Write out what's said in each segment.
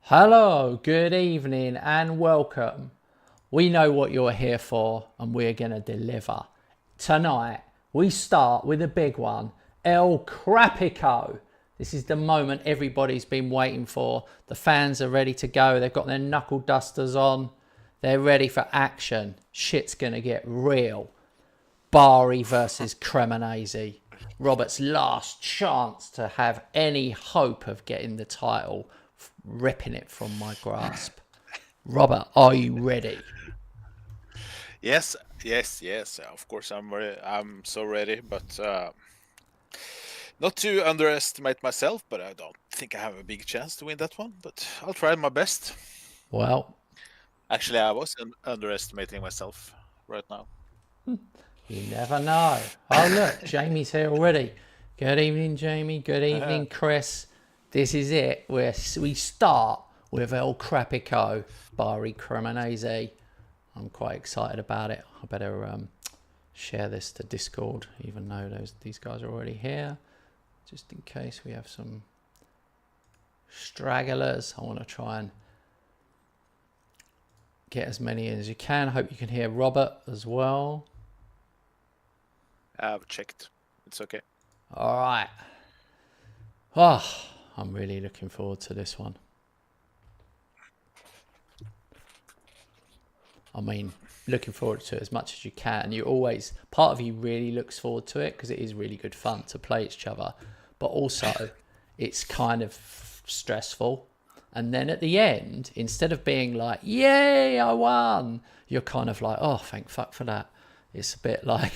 Hello, good evening, and welcome. We know what you're here for, and we're going to deliver. Tonight, we start with a big one, El Crapico. This is the moment everybody's been waiting for. The fans are ready to go. They've got their knuckle dusters on. They're ready for action. Shit's going to get real. Bari versus Cremonese. Robert's last chance to have any hope of getting the title, ripping it from my grasp. Robert, are you ready? Yes. Of course, I'm so ready, but not to underestimate myself. But I don't think I have a big chance to win that one. But I'll try my best. Well, Actually, I was underestimating myself right now. you never know. Oh, look, Jamie's here already. Good evening, Jamie. Good evening, Chris. This is it. We start with El Crapico, Bari Cremonese. I'm quite excited about it. I better share this to Discord, even though these guys are already here, just in case we have some stragglers. I want to try and get as many in as you can. Hope you can hear Robert as well. I've checked. It's okay. All right. Oh, I'm really looking forward to this one. I mean, looking forward to it as much as you can. You always, part of you really looks forward to it because it is really good fun to play each other, but also it's kind of stressful. And then at the end, instead of being like, yay, I won, you're kind of like, oh, thank fuck for that. It's a bit like,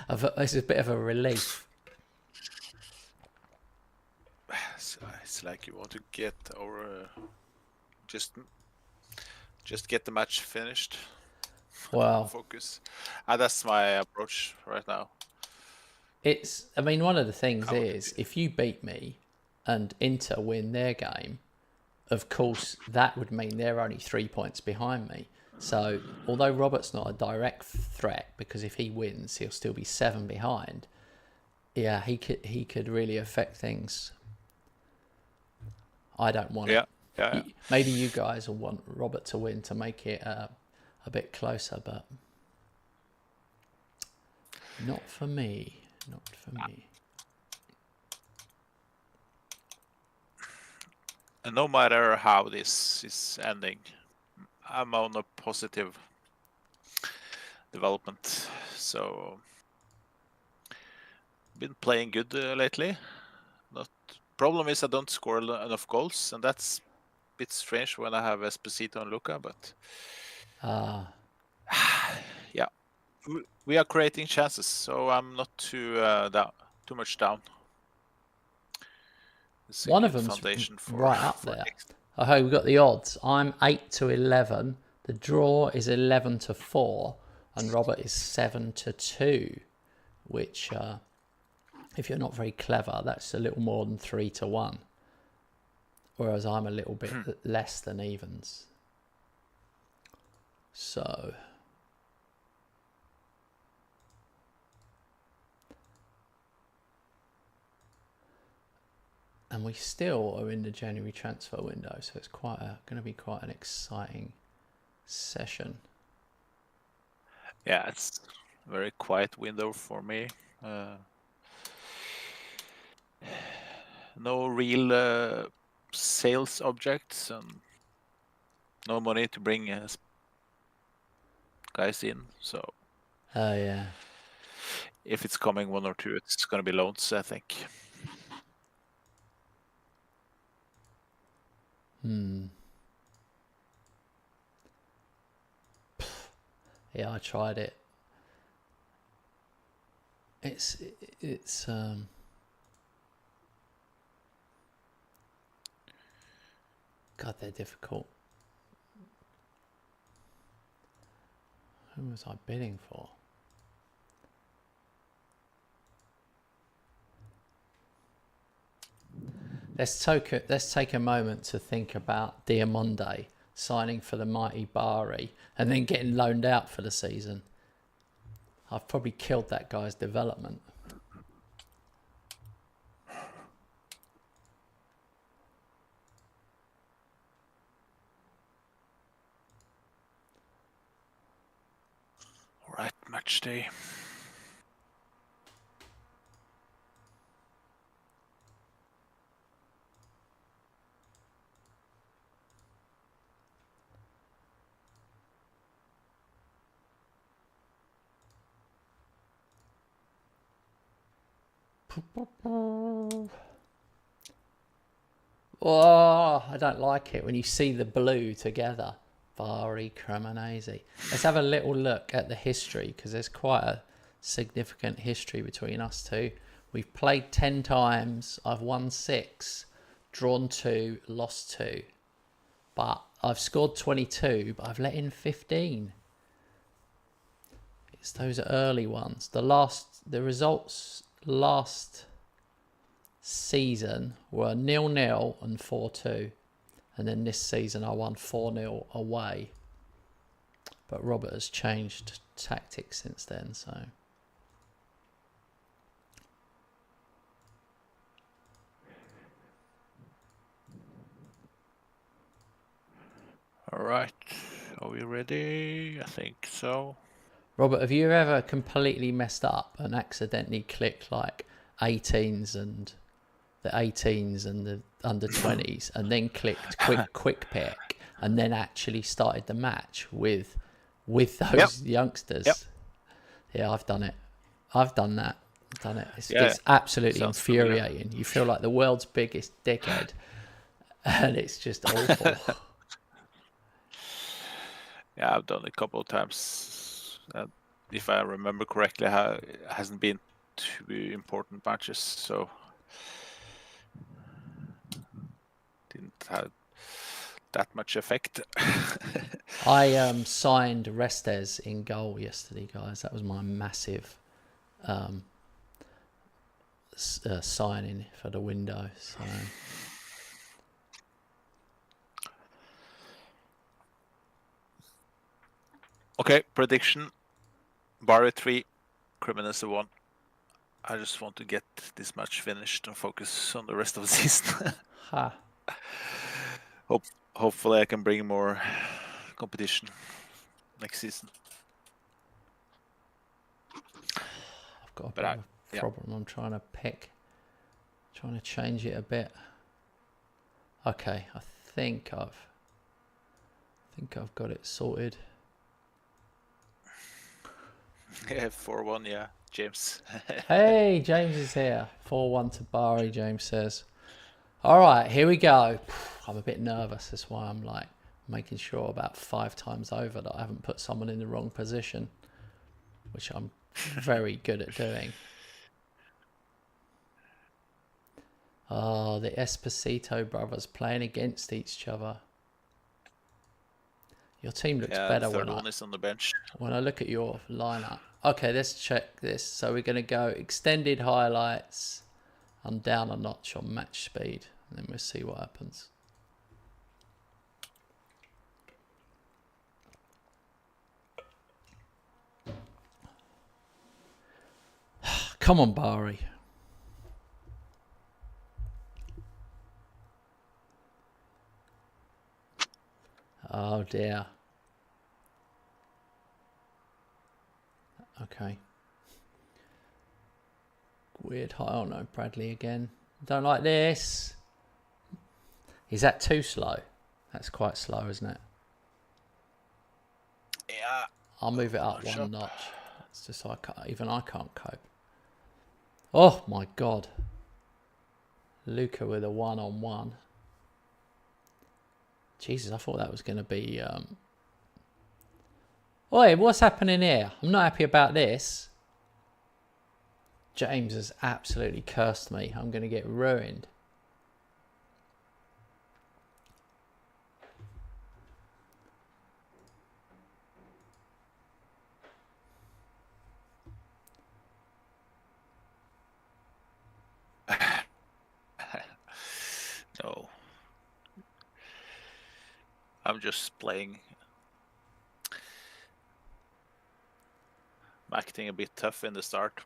it's a bit of a relief. It's like you want to get over, just get the match finished. Well, Focus. That's my approach right now. I mean, one of the things is if you beat me and Inter win their game, of course, that would mean they're only 3 points behind me. So, although Robert's not a direct threat, because if he wins, he'll still be 7 behind. Yeah, he could really affect things. I don't want it. Yeah. Maybe you guys will want Robert to win to make it a bit closer, but not for me. Not for me. And no matter how this is ending, I'm on a positive development. So, been playing good lately. Not problem is I don't score enough goals, and that's a bit strange when I have Esposito and Luca. But yeah, we are creating chances, so I'm not too much down. It's a One good of them's foundation for right up for there. next. Oh, we've got the odds. I'm 8 to 11. The draw is 11 to 4, and Robert is 7 to 2, which, if you're not very clever, that's a little more than 3 to 1. Whereas I'm a little bit less than evens. So, and we still are in the January transfer window, so it's going to be quite an exciting session. Yeah, it's a very quiet window for me. No real sales objects and no money to bring guys in. So, Oh, yeah. if it's coming one or two, it's going to be loans, I think. Yeah, I tried it. It's God, they're difficult. Who was I bidding for? Let's take a moment to think about Diamonde signing for the mighty Bari and then getting loaned out for the season. I've probably killed that guy's development. All right, match day. Oh, I don't like it when you see the blue together. Bari, Cremonese. Let's have a little look at the history, because there's quite a significant history between us two. We've played 10 times. I've won 6, drawn 2, lost 2. But I've scored 22, but I've let in 15. It's those early ones. The results last season were 0-0 and 4-2. And then this season I won 4-0 away. But Robert has changed tactics since then, so... All right, are we ready? I think so. Robert, have you ever completely messed up and accidentally clicked like 18s and the 18s and the under 20s and then clicked quick pick and then actually started the match with those youngsters? Yep. Yeah, I've done it. I've done that. It's absolutely Sounds infuriating. familiar. You feel like the world's biggest dickhead and it's just awful. Yeah, I've done it a couple of times. If I remember correctly, it hasn't been too important matches, so didn't have that much effect. I signed Restes in goal yesterday, guys. That was my massive signing for the window. So Okay, prediction. Bari 3, Cremonese 1. I just want to get this match finished and focus on the rest of the season. ha. Hopefully I can bring more competition next season. I've got a bit of a problem. I'm trying to change it a bit. Okay, I think I've got it sorted. Yeah, 4-1, yeah, James. Hey, James is here. 4-1 to Bari, James says. All right, here we go. I'm a bit nervous. That's why I'm like making sure about 5 times over that I haven't put someone in the wrong position, which I'm very good at doing. Oh, the Esposito brothers playing against each other. Your team looks better when one is on the bench. When I look at your lineup. Okay, let's check this. So we're going to go extended highlights. I'm down a notch on match speed, and then we'll see what happens. Come on, Bari. Oh dear. Okay. Weird. Oh no, Bradley again. Don't like this. Is that too slow? That's quite slow, isn't it? Yeah. I'll move it up one notch. It's just I can't cope. Oh my god. Luca with a 1-on-1. Jesus, I thought that was going to be... Oi, what's happening here? I'm not happy about this. James has absolutely cursed me. I'm going to get ruined. No. I'm just playing. I'm acting a bit tough in the start.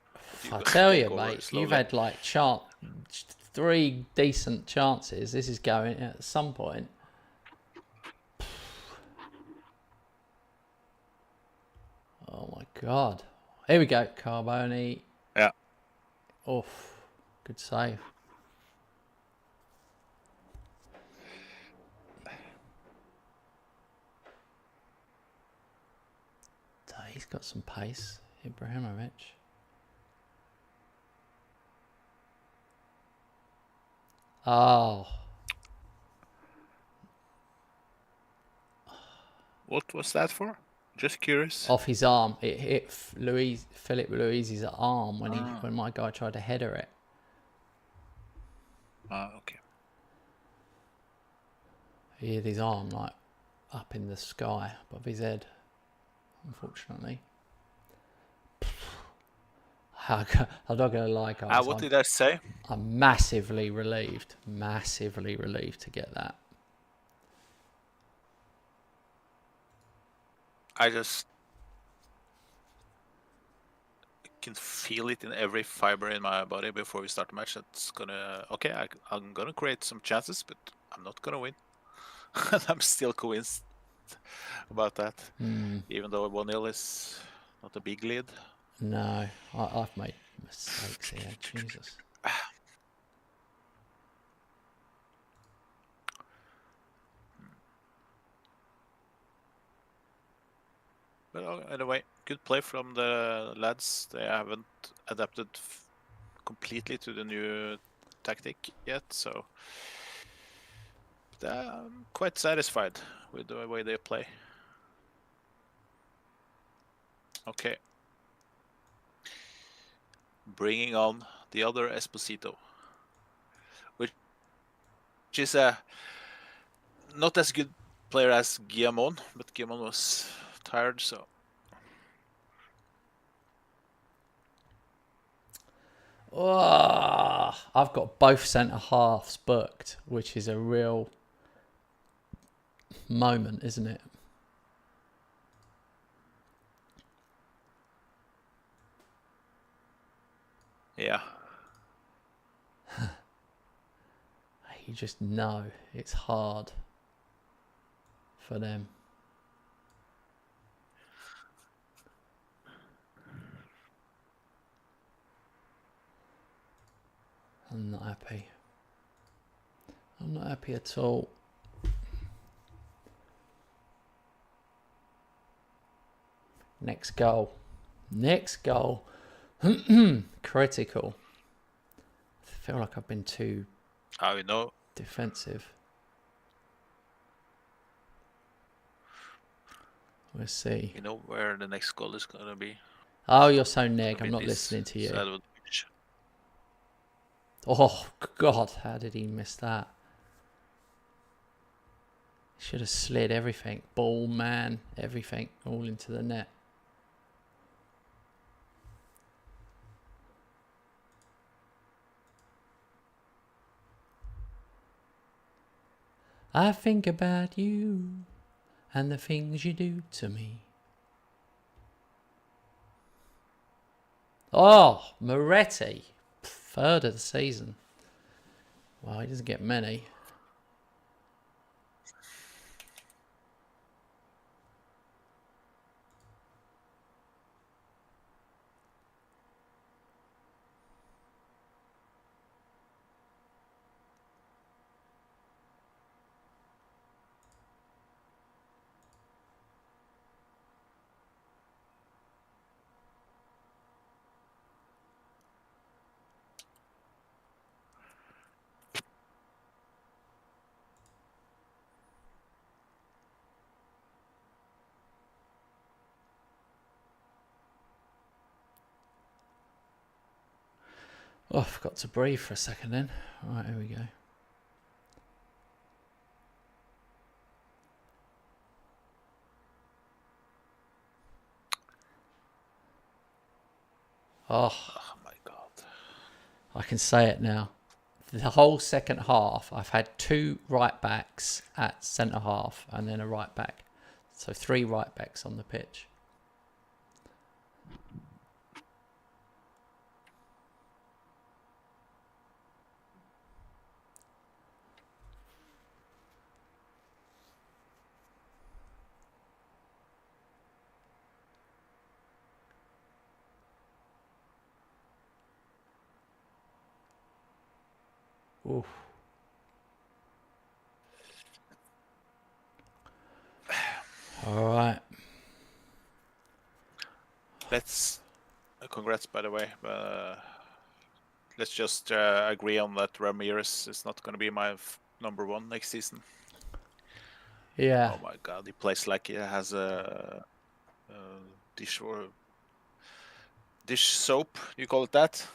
I tell you, mate, you've had like 3 decent chances. This is going at some point. Oh my God. Here we go. Carboni. Yeah. Oof. Good save. He's got some pace. Ibrahimovic. Oh. What was that for? Just curious. Off his arm. It hit Philip Luiz's arm when my guy tried to header it. Okay. He hit his arm like up in the sky above his head, unfortunately. I'm not going to lie, guys. What did I say? I'm massively relieved to get that. I just can feel it in every fiber in my body before we start the match. That's gonna I'm gonna create some chances, but I'm not gonna win. I'm still convinced about that, even though 1-0 is not a big lead. No, I've made mistakes here. Jesus. But anyway, good play from the lads. They haven't adapted completely to the new tactic yet, so I'm quite satisfied with the way they play. Okay. Bringing on the other Esposito, which is a not as good player as Guillamon, but Guillamon was tired, so. Oh, I've got both centre halves booked, which is a real moment, isn't it? Yeah. You just know it's hard for them. I'm not happy. I'm not happy at all. Next goal. Critical. I feel like I've been too defensive. We'll see. You know where the next goal is going to be? Oh, you're so neg. I'm not listening to you. Oh, God. How did he miss that? Should have slid everything. Ball, man, everything. All into the net. I think about you and the things you do to me. Oh, Moretti. Third of the season. Well, he doesn't get many. Oh, I forgot to breathe for a second then. All right, here we go. Oh my God. I can say it now. The whole second half, I've had 2 right backs at centre half and then a right back. So 3 right backs on the pitch. Oof. All right. Congrats, by the way. Let's just agree on that Ramirez is not going to be my number one next season. Yeah. Oh my God, he plays like he has a dish soap. You call it that?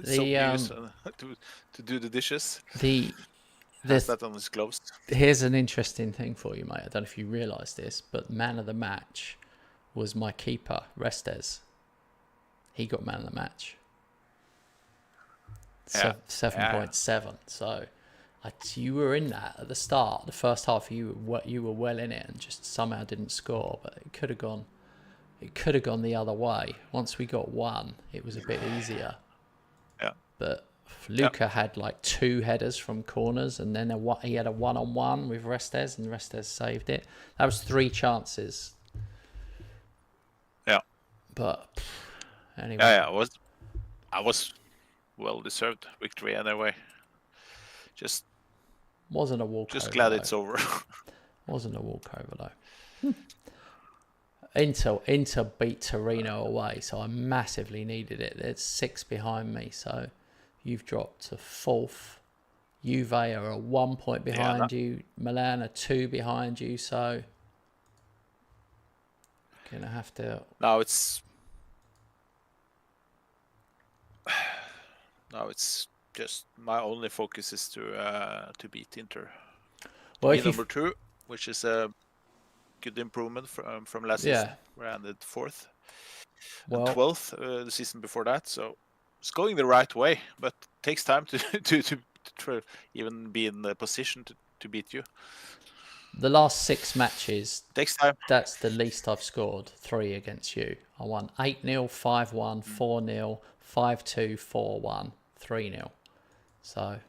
Soap you use to do the dishes. Has that on his gloves. Here's an interesting thing for you, mate. I don't know if you realise this, but man of the match was my keeper, Restes. He got man of the match. 7.7. So you were in that at the start. The first half, you were well in it, and just somehow didn't score. But it could have gone. It could have gone the other way. Once we got one, it was a bit easier. Yeah. But Luca had like 2 headers from corners, and then he had a one-on-one with Restes, and Restes saved it. That was 3 chances. Yeah. But anyway. Yeah. I was well-deserved victory anyway. Just wasn't a walkover. Just glad it's over. Wasn't a walkover though. Inter beat Torino away, so I massively needed it. There's 6 behind me, so you've dropped to 4th. Juve are 1 point behind you. Milan are 2 behind you, so you're gonna have to. Now it's just my only focus is to beat Inter. Well, be number 2, which is a good improvement from last season. We ended 4th, and 12th the season before that. So it's going the right way, but it takes time to try even be in the position to beat you. The last 6 matches takes time. That's the least I've scored. 3 against you. I won 8-0, 5-1, 4-0, 5-2, 4-1, 3-0. So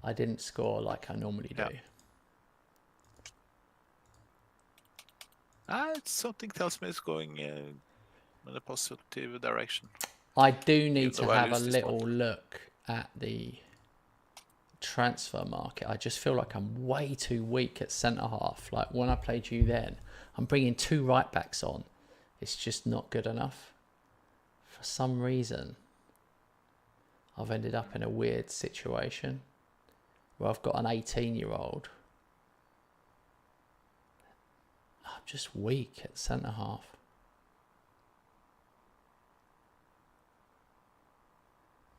I didn't score like I normally do. Something tells me it's going in a positive direction. I do need to have a little look at the transfer market. I just feel like I'm way too weak at centre half. Like when I played you then, I'm bringing 2 right backs on. It's just not good enough. For some reason, I've ended up in a weird situation where I've got an 18-year-old. I'm just weak at centre half.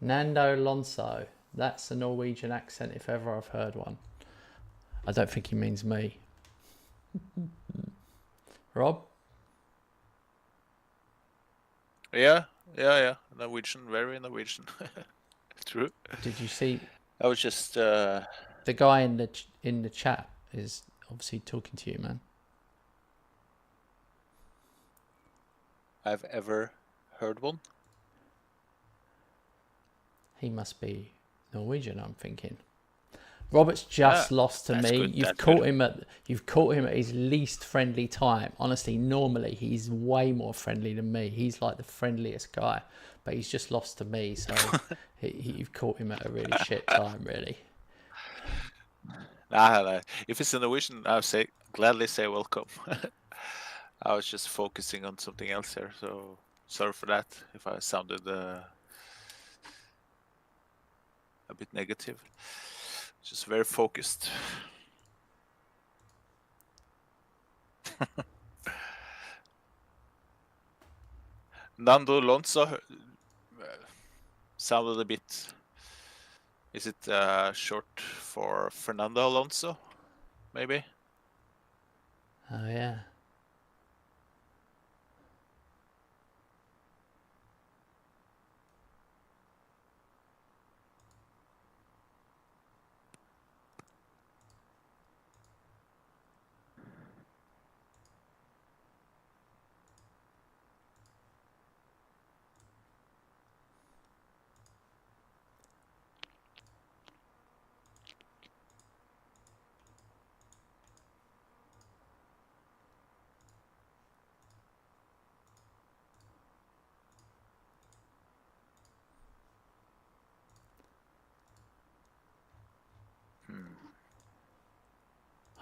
Nando Alonso. That's a Norwegian accent if ever I've heard one. I don't think he means me. Rob? Yeah. Norwegian, very Norwegian. True. Did you see? I was just the guy in the chat is obviously talking to you, man. I've ever heard one. He must be Norwegian, I'm thinking. Robert's just lost to me. You've caught him at his least friendly time. Honestly, normally he's way more friendly than me. He's like the friendliest guy, but he's just lost to me. So you've caught him at a really shit time, really. If it's in Norwegian, I'll gladly say welcome. I was just focusing on something else here, so sorry for that if I sounded a bit negative. Just very focused. Nando Alonso sounded a bit. Is it short for Fernando Alonso? Maybe. Oh yeah.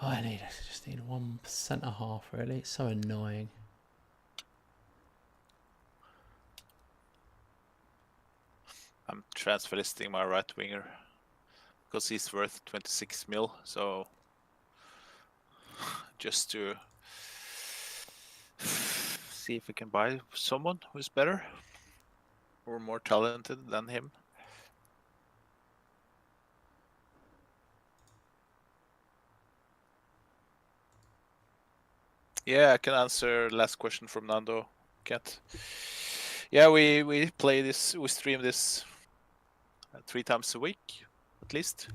I just need one centre half, really. It's so annoying. I'm transfer listing my right winger because he's worth 26 mil. So just to see if we can buy someone who's better or more talented than him. Yeah, I can answer last question from Nando. Cat. Yeah, we play this, we stream this 3 times a week, at least.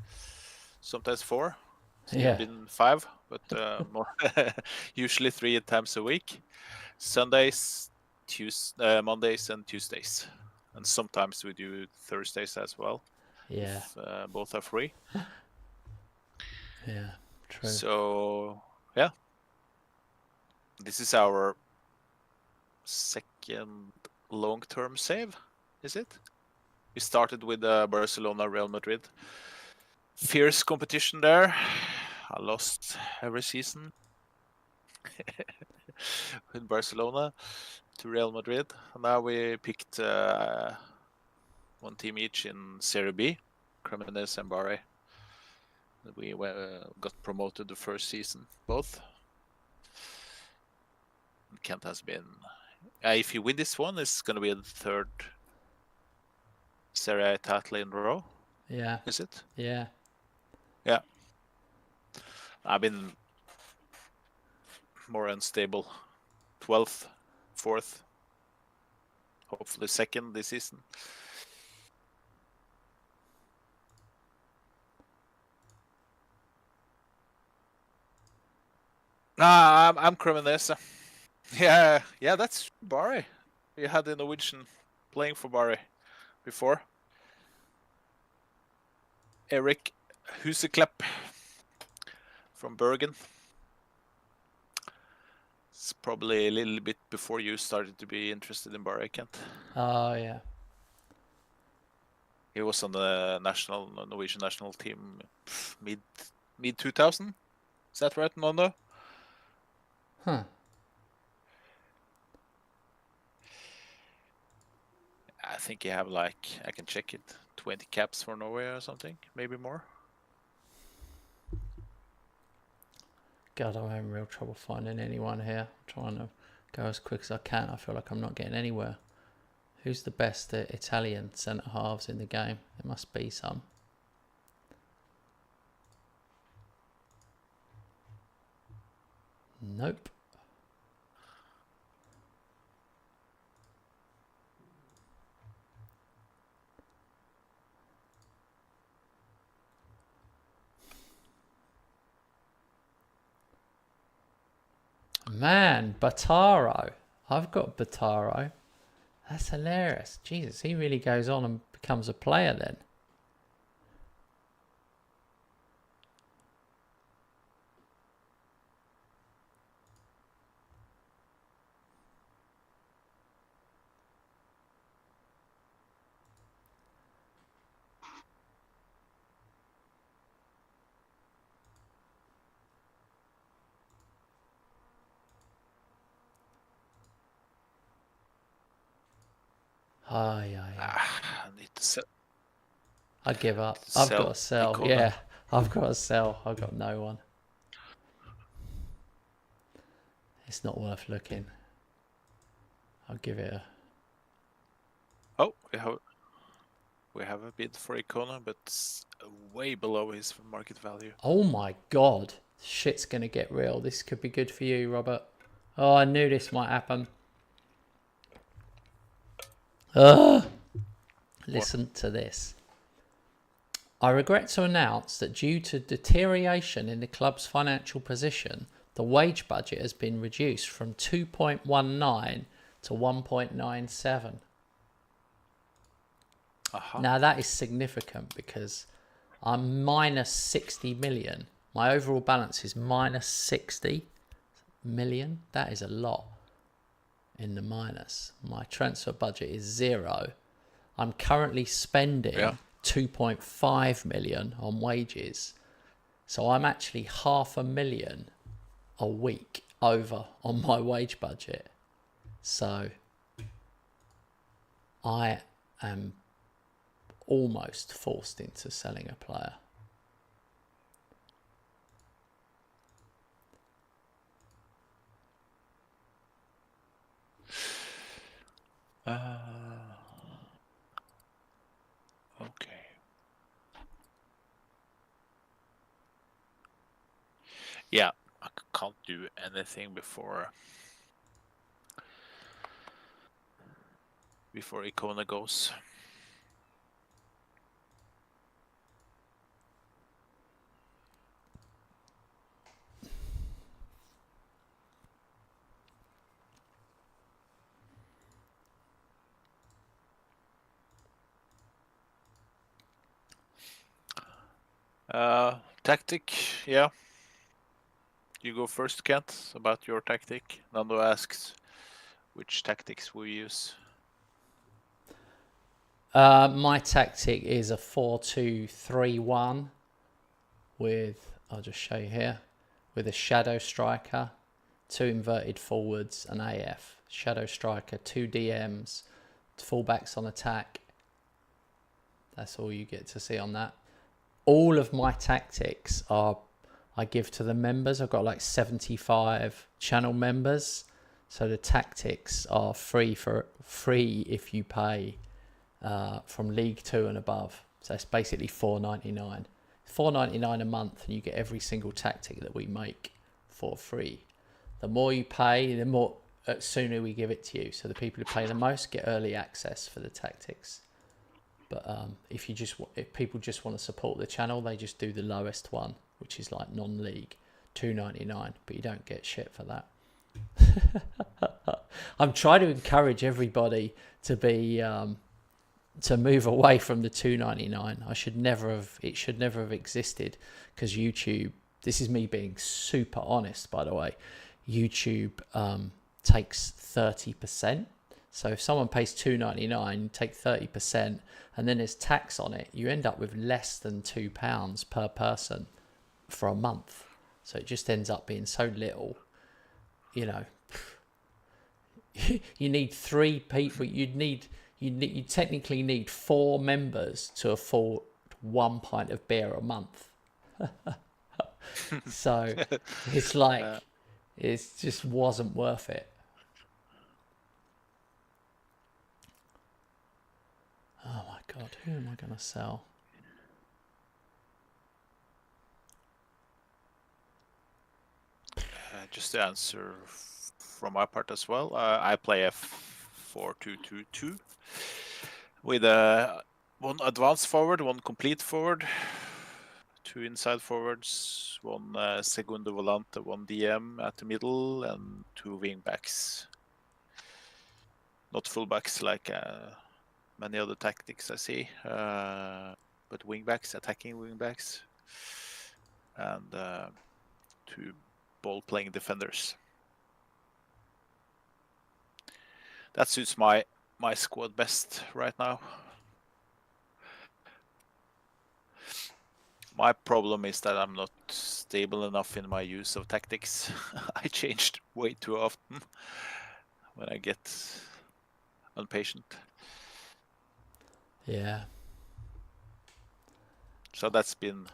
Sometimes 4. It's even been 5, but more usually 3 times a week. Sundays, Mondays, and Tuesdays, and sometimes we do Thursdays as well. Yeah. If both are free. Yeah, true. So yeah, this is our second long-term save, is it? We started with Barcelona, Real Madrid. Fierce competition there. I lost every season with Barcelona to Real Madrid. And now we picked one team each in Serie B, Cremonese and Bari. We got promoted the first season, both. Kent has been... if you win this one, it's going to be the 3rd Serie A title in a row. Yeah. Is it? Yeah. Yeah. I've been more unstable. 12th, 4th, hopefully 2nd this season. I'm Cremonese. Yeah, that's Bari. You had the Norwegian playing for Bari before. Erik Huseklepp from Bergen. It's probably a little bit before you started to be interested in Bari, Kent. Oh, yeah. He was on the Norwegian national team mid 2000. Is that right, Nondo? Huh. I think you have I can check it, 20 caps for Norway or something, maybe more. God, I'm having real trouble finding anyone here. I'm trying to go as quick as I can. I feel like I'm not getting anywhere. Who's the best Italian centre halves in the game? There must be some. Nope. Man, Bataro. I've got Bataro. That's hilarious. Jesus, he really goes on and becomes a player then. I need to sell. I give up. I've got to sell. Icona. Yeah, I've got to sell. I've got no one. It's not worth looking. I'll give it a... Oh, we have a bid for Icona, but it's way below his market value. Oh my god. Shit's going to get real. This could be good for you, Robert. Oh, I knew this might happen. Listen to this. I regret to announce that due to deterioration in the club's financial position, the wage budget has been reduced from 2.19 to 1.97. Now that is significant because I'm minus 60 million. My overall balance is minus 60 million. That is a lot in the minus. My transfer budget is 0. I'm currently spending 2.5 million on wages. So I'm actually 500,000 a week over on my wage budget. So I am almost forced into selling a player. Okay. Yeah, I can't do anything before Icona goes. Tactic, yeah. You go first, Kent, about your tactic. Nando asks which tactics we use. My tactic is a 4-2-3-1 with, I'll just show you here, with a shadow striker, 2 inverted forwards, and AF. Shadow striker, 2 DMs, fullbacks on attack. That's all you get to see on that. All of my tactics I give to the members. I've got like 75 channel members. So the tactics are free if you pay from League 2 and above. So it's basically $4.99. $4.99 a month, and you get every single tactic that we make for free. The more you pay, the more sooner we give it to you. So the people who pay the most get early access for the tactics. But if people just want to support the channel, they just do the lowest one, which is like non-league, $2.99. But you don't get shit for that. I'm trying to encourage everybody to be to move away from the $2.99. It should never have existed, because YouTube. This is me being super honest, by the way. YouTube takes 30%. So if someone pays $2.99, you take 30%, and then there's tax on it, you end up with less than £2 per person for a month. So it just ends up being so little. You know, you need 3 people. You technically need 4 members to afford 1 pint of beer a month. So it's like it just wasn't worth it. Oh my God, who am I going to sell? Just to answer from my part as well, I play a 4-2-2-2 with one advanced forward, one complete forward, 2 inside forwards, one segundo volante, 1 DM at the middle, and 2 wing backs. Not full backs like many other tactics I see, but wing backs, attacking wing backs, and 2 ball-playing defenders. That suits my squad best right now. My problem is that I'm not stable enough in my use of tactics. I changed way too often when I get impatient. Yeah. So that's been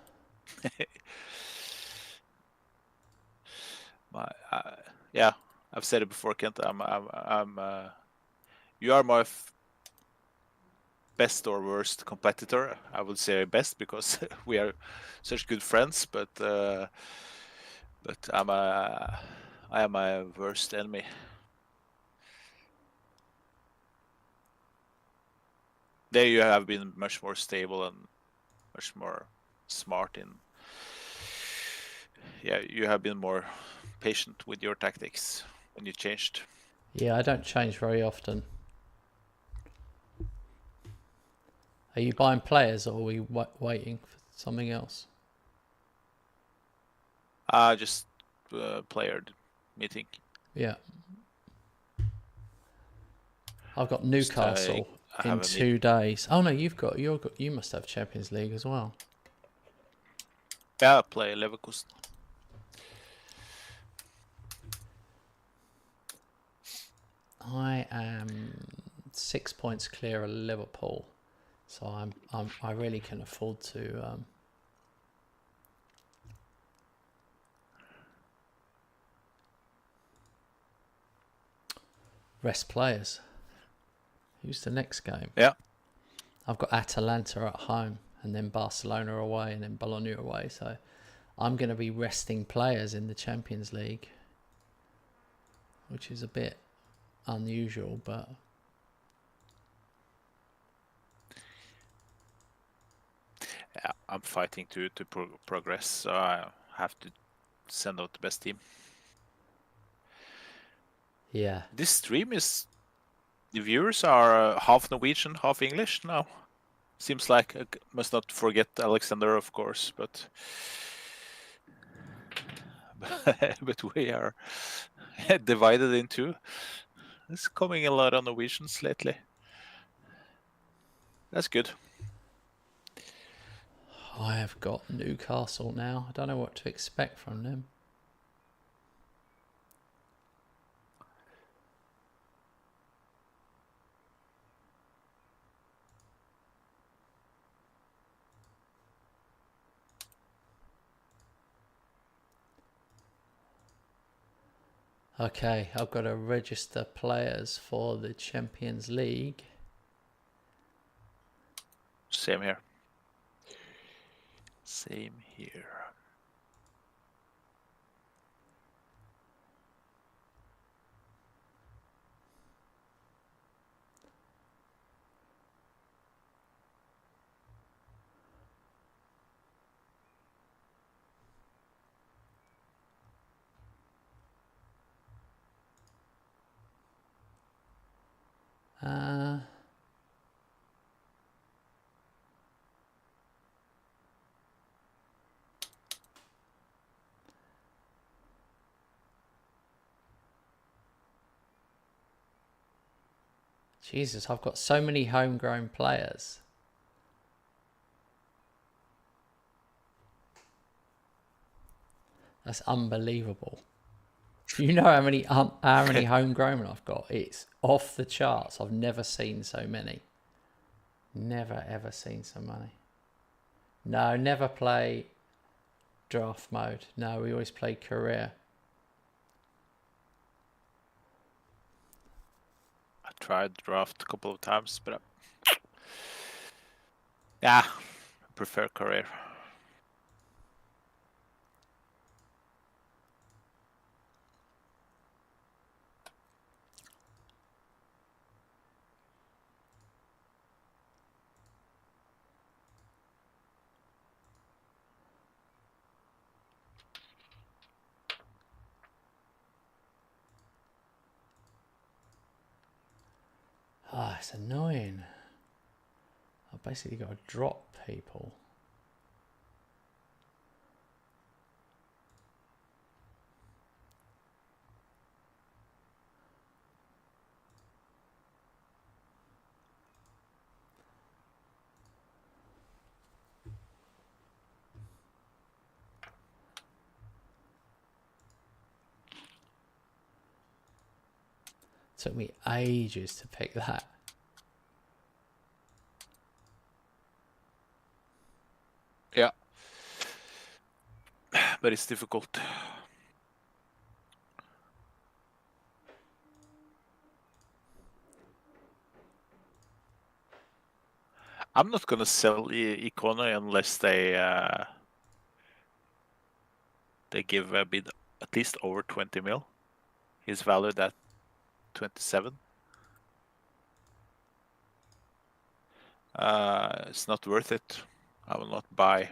yeah. I've said it before, Kent. You are my best or worst competitor. I would say best, because we are such good friends. But I am my worst enemy. There you have been much more stable and much more smart in. Yeah, you have been more patient with your tactics when you changed. Yeah, I don't change very often. Are you buying players, or are we waiting for something else? Just player meeting. Yeah. I've got Newcastle in 2 days. Oh no, you must have Champions League as well. Yeah, play Leverkusen. I am 6 points clear of Liverpool, so I really can afford to rest players. Who's the next game? Yeah. I've got Atalanta at home, and then Barcelona away, and then Bologna away. So I'm going to be resting players in the Champions League, which is a bit unusual, but Yeah, I'm fighting to progress, so I have to send out the best team. yeah. This stream is... The viewers are half Norwegian, half English now. Seems like must not forget Alexander, of course, but but we are divided in two. There's coming a lot of Norwegians lately. That's good. I have got Newcastle now. I don't know what to expect from them. Okay, I've got to register players for the Champions League. Same here. Same here. Jesus, I've got so many homegrown players. That's unbelievable. Do you know how many homegrown I've got? It's off the charts. I've never seen so many. Never ever seen so many. No, never play draft mode. No, we always play career. I tried draft a couple of times, but yeah, I prefer career. Ah, it's annoying. I've basically got to drop people. Took me ages to pick that. Yeah. But it's difficult. I'm not gonna sell Icona unless they give a bid at least over 20 mil. He's valued at 27. It's not worth it. I will not buy.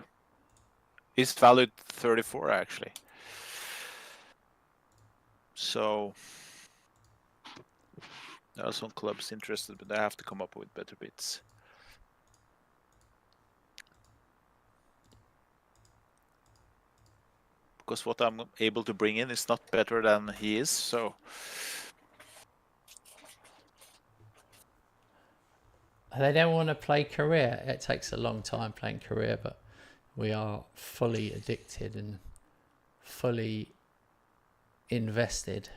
He's valued 34 actually. So there are some clubs interested, but they have to come up with better bids. Because what I'm able to bring in is not better than he is, so They don't want to play career. It takes a long time playing career, but We are fully addicted and fully invested.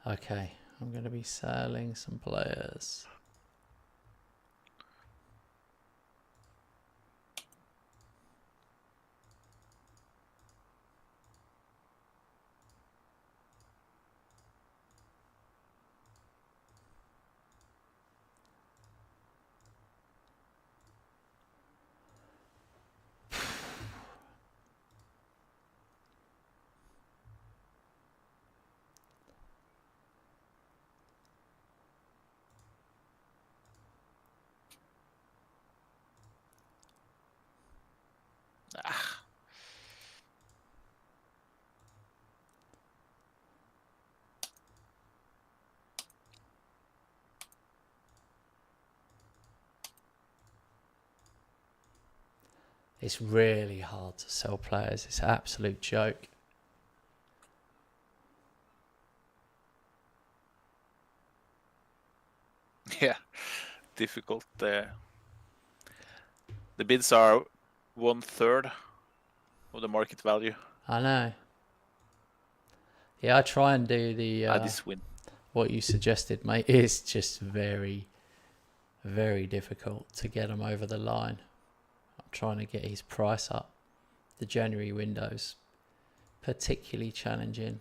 Okay, I'm going to be selling some players. Ah. It's really hard to sell players. It's an absolute joke. Yeah, difficult. The bids are 1/3 of the market value. I know. Yeah, I try and do the This win. what you suggested, mate. It's just very, very difficult to get him over the line. I'm trying to get his price up. The January window's particularly challenging.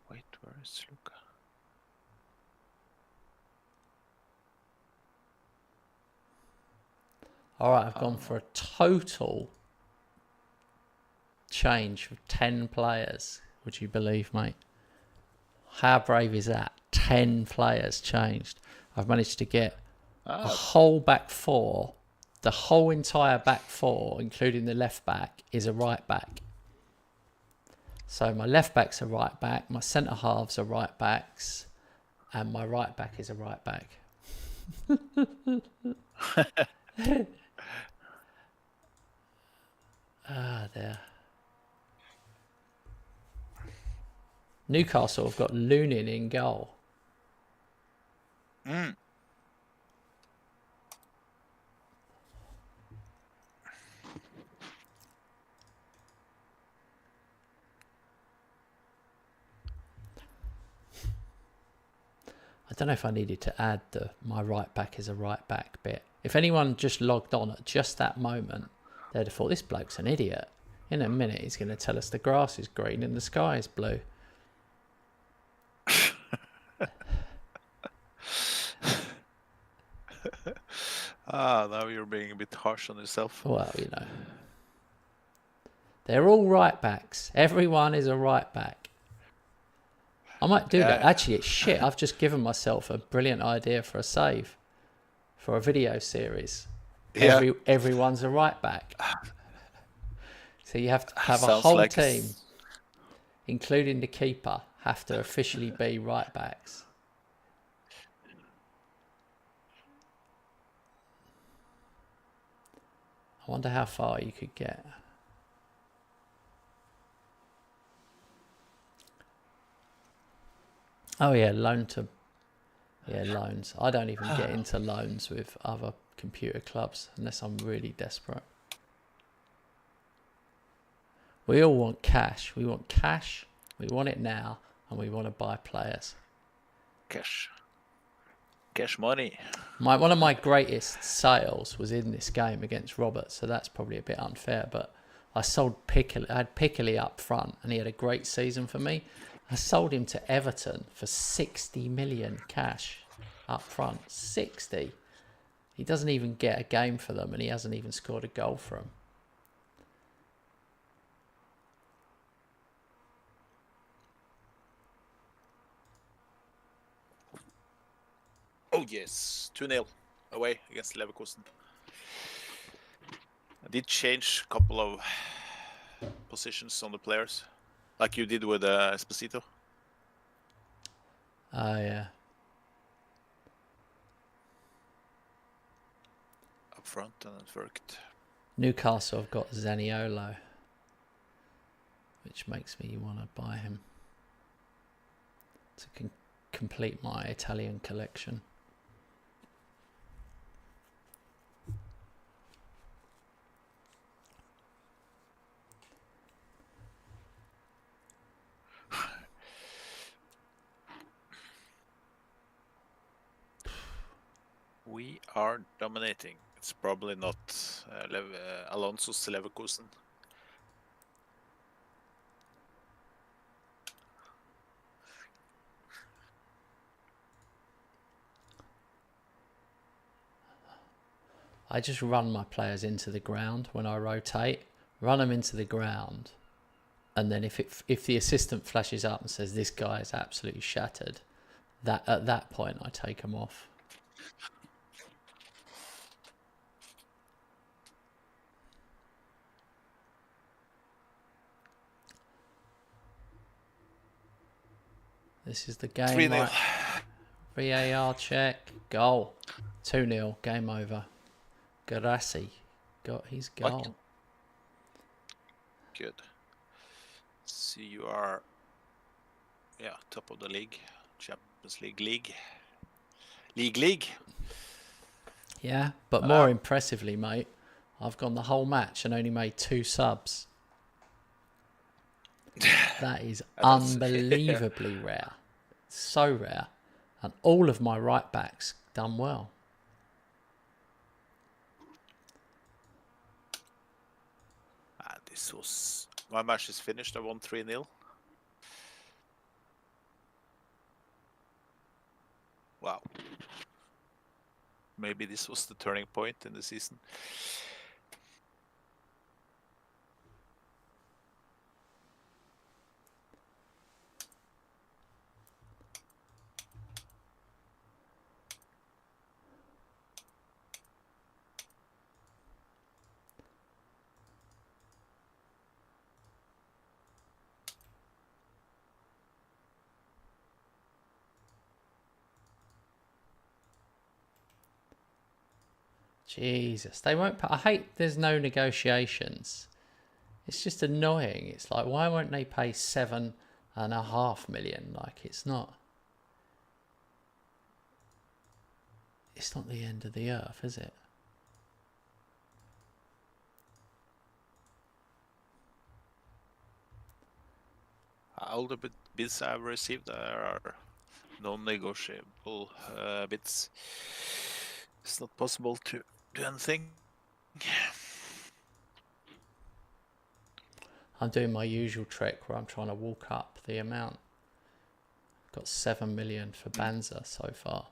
Wait, where is Luca? All right, I've gone for a total change of 10 players. Would you believe, mate? How brave is that? 10 players changed. I've managed to get a whole back four. The whole entire back four, including the left back, is a right back. So my left back's a right back, my centre halves are right backs, and my right back is a right back. There. Newcastle have got Lunin in goal. Mm. I don't know if I needed to add the my right back is a right back bit. If anyone just logged on at just that moment, they'd have thought this bloke's an idiot. In a minute, he's going to tell us the grass is green and the sky is blue. Now you're being a bit harsh on yourself. Well, you know. They're all right backs. Everyone is a right back. I might do that. Actually, it's shit. I've just given myself a brilliant idea for a save. For a video series. Yeah. Everyone's a right back. So you have to have a Sounds whole like team, including the keeper, have to officially be right backs. I wonder how far you could get. Oh yeah, loans. I don't even get into loans with other computer clubs unless I'm really desperate. We all want cash. We want cash. We want it now, and we want to buy players. Cash money. One of my greatest sales was in this game against Robert, so that's probably a bit unfair. But I sold Piccoli. I had Piccoli up front, and he had a great season for me. I sold him to Everton for 60 million cash up front. 60. He doesn't even get a game for them, and he hasn't even scored a goal for them. Oh yes, 2-0 away against Leverkusen. I did change a couple of positions on the players, like you did with Esposito. Oh, yeah. Up front, and it worked. Newcastle have got Zaniolo, which makes me want to buy him to complete my Italian collection. We are dominating. It's probably not Alonso's Leverkusen. I just run my players into the ground when I rotate. Run them into the ground, and then if the assistant flashes up and says this guy is absolutely shattered, at that point I take him off. This is the game. 3-0. VAR check. Goal. 2-0. Game over. Garassi got his goal. Good. See, you are, top of the league. Champions League. League. Yeah, but more impressively, mate, I've gone the whole match and only made 2 subs. That is unbelievably rare. So rare. And all of my right backs done well. My match is finished. I won 3-0. Wow. Maybe this was the turning point in the season. Jesus, they won't. I hate there's no negotiations. It's just annoying. It's like, why won't they pay 7.5 million? Like, it's not the end of the earth, is it? All the bids I've received are non-negotiable bids. It's not possible to do anything. I'm doing my usual trick where I'm trying to walk up the amount. Got 7 million for Banza so far.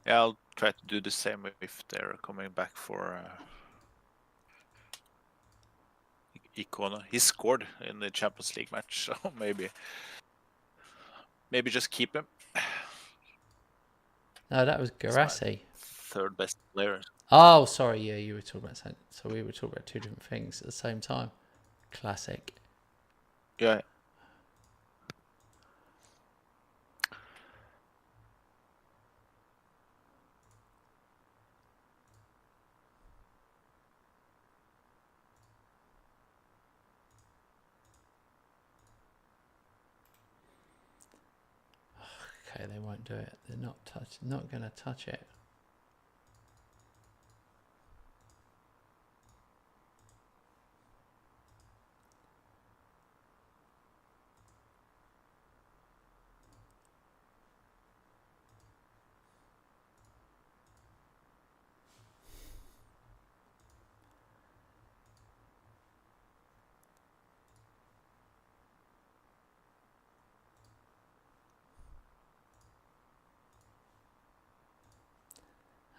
Yeah, I'll try to do the same if they're coming back for Icona. He scored in the Champions League match, so maybe just keep him. No, that was Garassi. Third best player. Oh, sorry. Yeah, you were talking about that. So we were talking about 2 different things at the same time. Classic. Yeah. Okay, they won't do it. They're not going to touch it.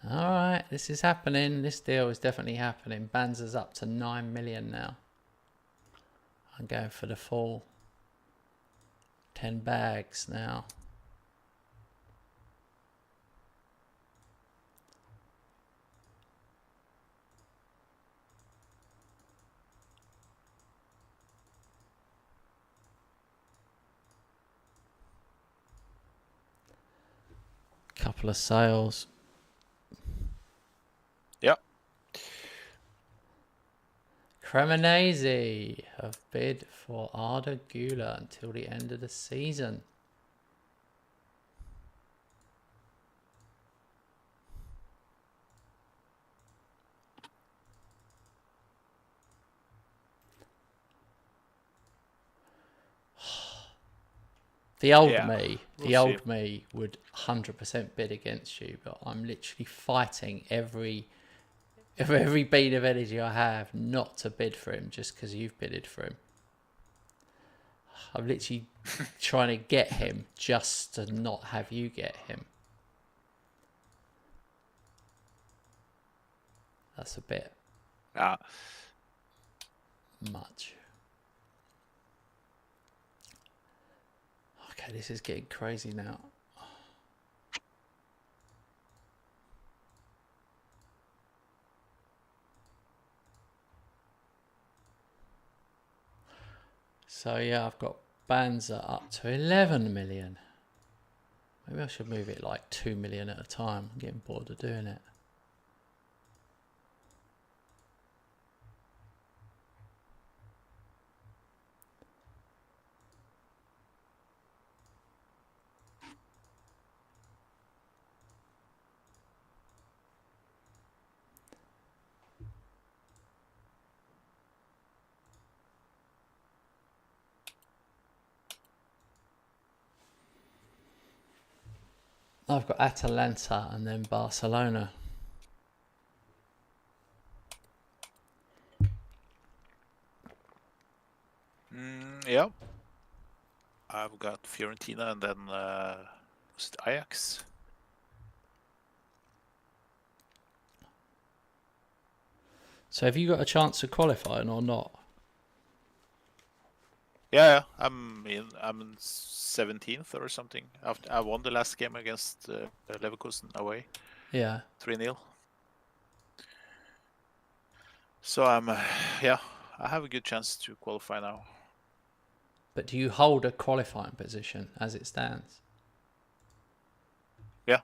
All right, this is happening. This deal is definitely happening. Banza's up to 9 million now. I'm going for the full 10 bags now. couple of sales. Yeah. Cremonese have bid for Arda Güler until the end of the season. The old me would 100% bid against you, but I'm literally fighting every bead of energy I have not to bid for him just because you've bidded for him. I'm literally trying to get him just to not have you get him. That's a bit much. Okay, this is getting crazy now. So yeah, I've got Banza up to 11 million. Maybe I should move it like 2 million at a time. I'm getting bored of doing it. I've got Atalanta and then Barcelona. Yeah. I've got Fiorentina and then Ajax. So have you got a chance of qualifying or not? Yeah, I'm in 17th or something. After I won the last game against Leverkusen away. Yeah. 3-0. So I'm I have a good chance to qualify now. But do you hold a qualifying position as it stands? Yeah.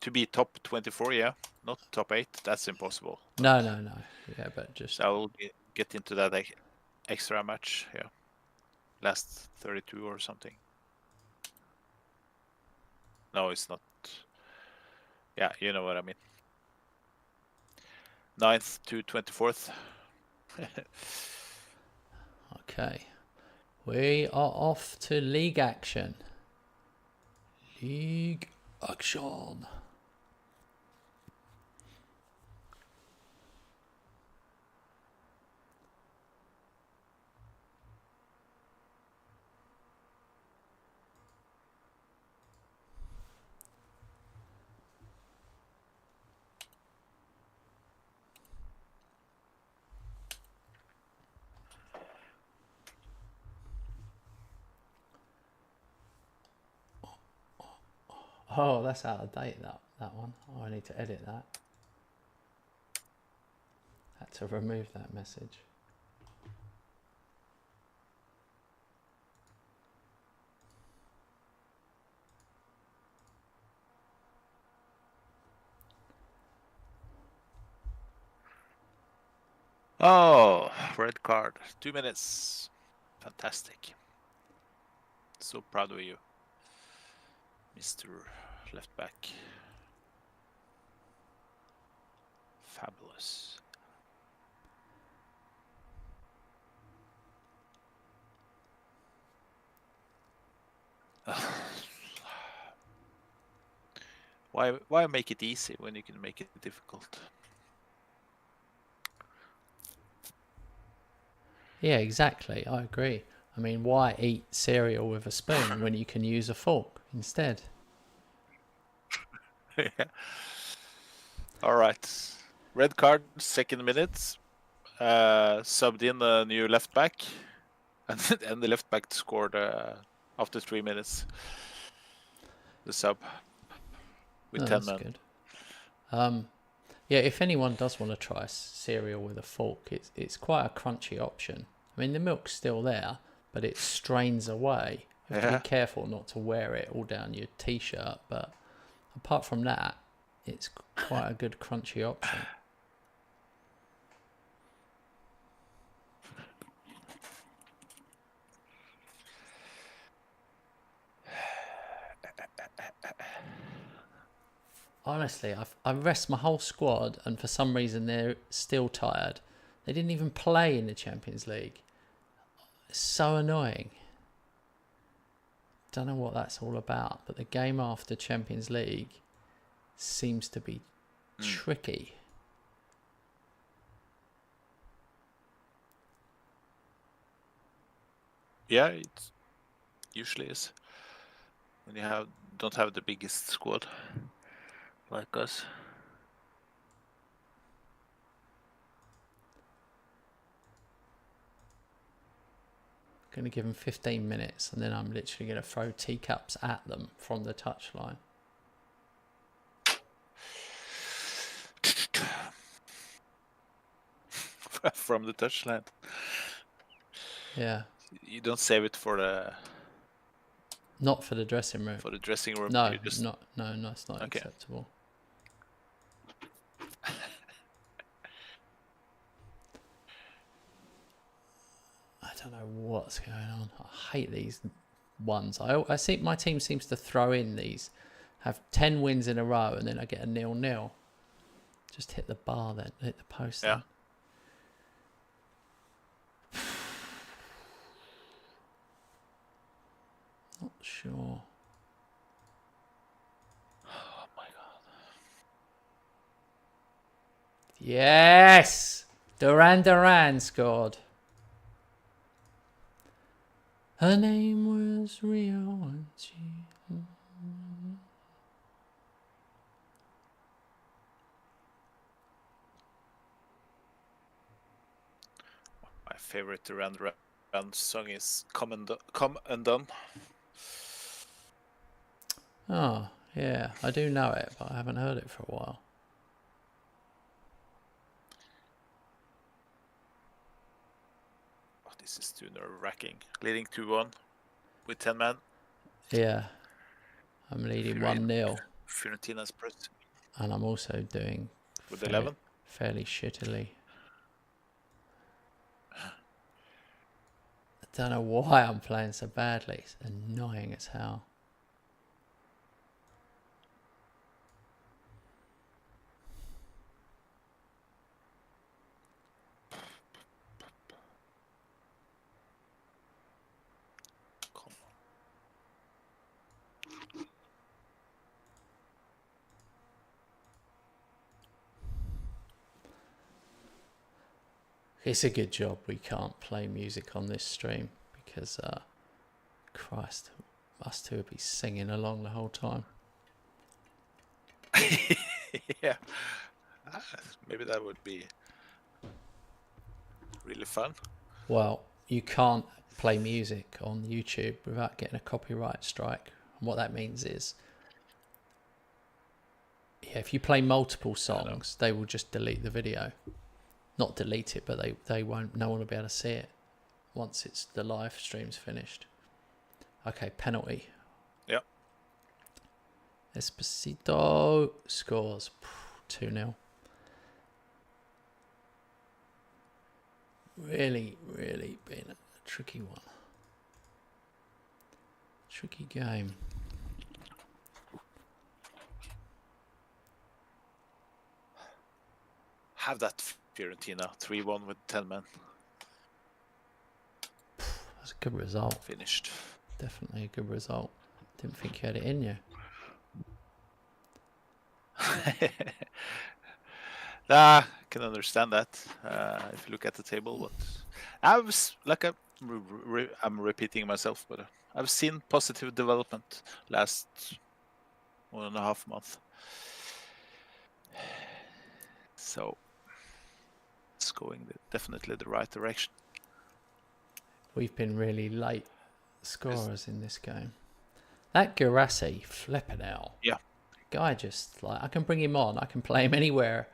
To be top 24, yeah. Not top 8, that's impossible. No. Yeah, but just... I will get into that extra match, yeah. Last 32 or something. No, it's not. Yeah, you know what I mean. 9th to 24th. Okay. We are off to league action. League action. Oh, that's out of date, that one. Oh, I need to edit that. Had to remove that message. Oh, red card. 2 minutes. Fantastic. So proud of you, Mr. Left Back. Fabulous. Why make it easy when you can make it difficult? Yeah, exactly. I agree. I mean, why eat cereal with a spoon when you can use a fork instead? Yeah. All right. Red card, second minute. Subbed in a new left back, and the left back scored after 3 minutes. The sub with 10 men. Good. Yeah, if anyone does want to try cereal with a fork, it's quite a crunchy option. I mean, the milk's still there, but it strains away You have to be careful not to wear it all down your t-shirt, but apart from that, it's quite a good crunchy option. Honestly, I rest my whole squad, and for some reason they're still tired. They didn't even play in the Champions League. It's so annoying. Don't know what that's all about, but the game after Champions League seems to be tricky. Yeah, it usually is. When you don't have the biggest squad like us. Going to give them 15 minutes, and then I'm literally going to throw teacups at them from the touchline. From the touchline. Yeah. You don't save it for the... Not for the dressing room. For the dressing room? No, no, it's not okay. acceptable. I don't know what's going on. I hate these ones. I see my team seems to throw in these, have 10 wins in a row, and then I get a 0-0. Just hit the bar then, hit the post then. Not sure. Oh my god. Yes! Duran scored. Her name was Rio and she... My favorite Duran song is Come Undone. Oh, yeah. I do know it, but I haven't heard it for a while. Oh, this is too nerve-wracking. Leading 2-1 with 10 men. Yeah. I'm leading 1-0. Fiorentina's press. And I'm also doing... With 11? Fairly shittily. I don't know why I'm playing so badly. It's annoying as hell. It's a good job we can't play music on this stream because, Christ, us two would be singing along the whole time. Yeah. Maybe that would be really fun. Well, you can't play music on YouTube without getting a copyright strike. And what that means is, yeah, if you play multiple songs, they will just delete the video. Not delete it, but they won't. No one will be able to see it once it's the live stream's finished. Okay, penalty. Yep. Esposito scores 2-0. Really, really been a tricky one. Tricky game. Have that Fiorentina 3-1 with 10 men. That's a good result. Finished. Definitely a good result. Didn't think you had it in you. Nah, I can understand that. If you look at the table, but I'm repeating myself, but I've seen positive development last 1.5 months. So it's going definitely the right direction. We've been really late scorers in this game. That Guirassy, flipping out. Yeah. Guy just, like, I can bring him on. I can play him anywhere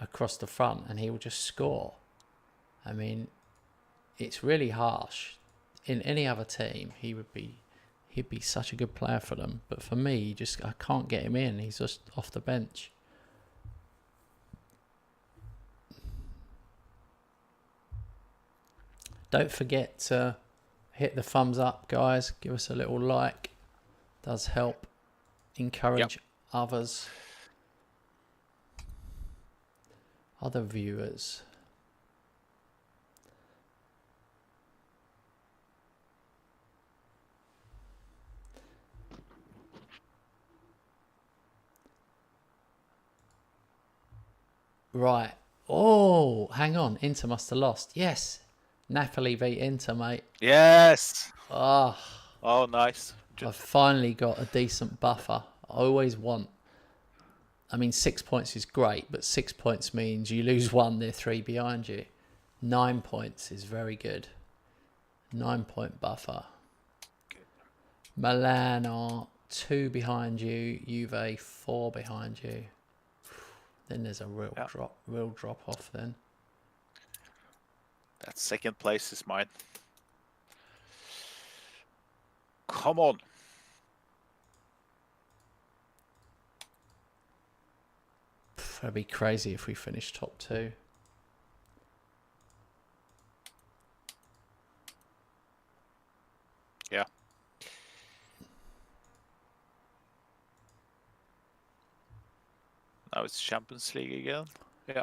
across the front and he will just score. I mean, it's really harsh. In any other team, he would be He'd be such a good player for them. But for me, I can't get him in. He's just off the bench. Don't forget to hit the thumbs up, guys. Give us a little like. Does help encourage others, other viewers. Right. Oh, hang on. Inter must have lost. Yes. Napoli beat Inter, mate. Yes. Oh, Nice. I've finally got a decent buffer. I always want. I mean, 6 points is great, but 6 points means you lose one, they're 3 behind you. 9 points is very good. 9-point buffer. Milan are 2 behind you. Juve 4 behind you. Then there's a real drop off then. That second place is mine. Come on. That'd be crazy if we finish top 2. Yeah. Now it's Champions League again. Yeah.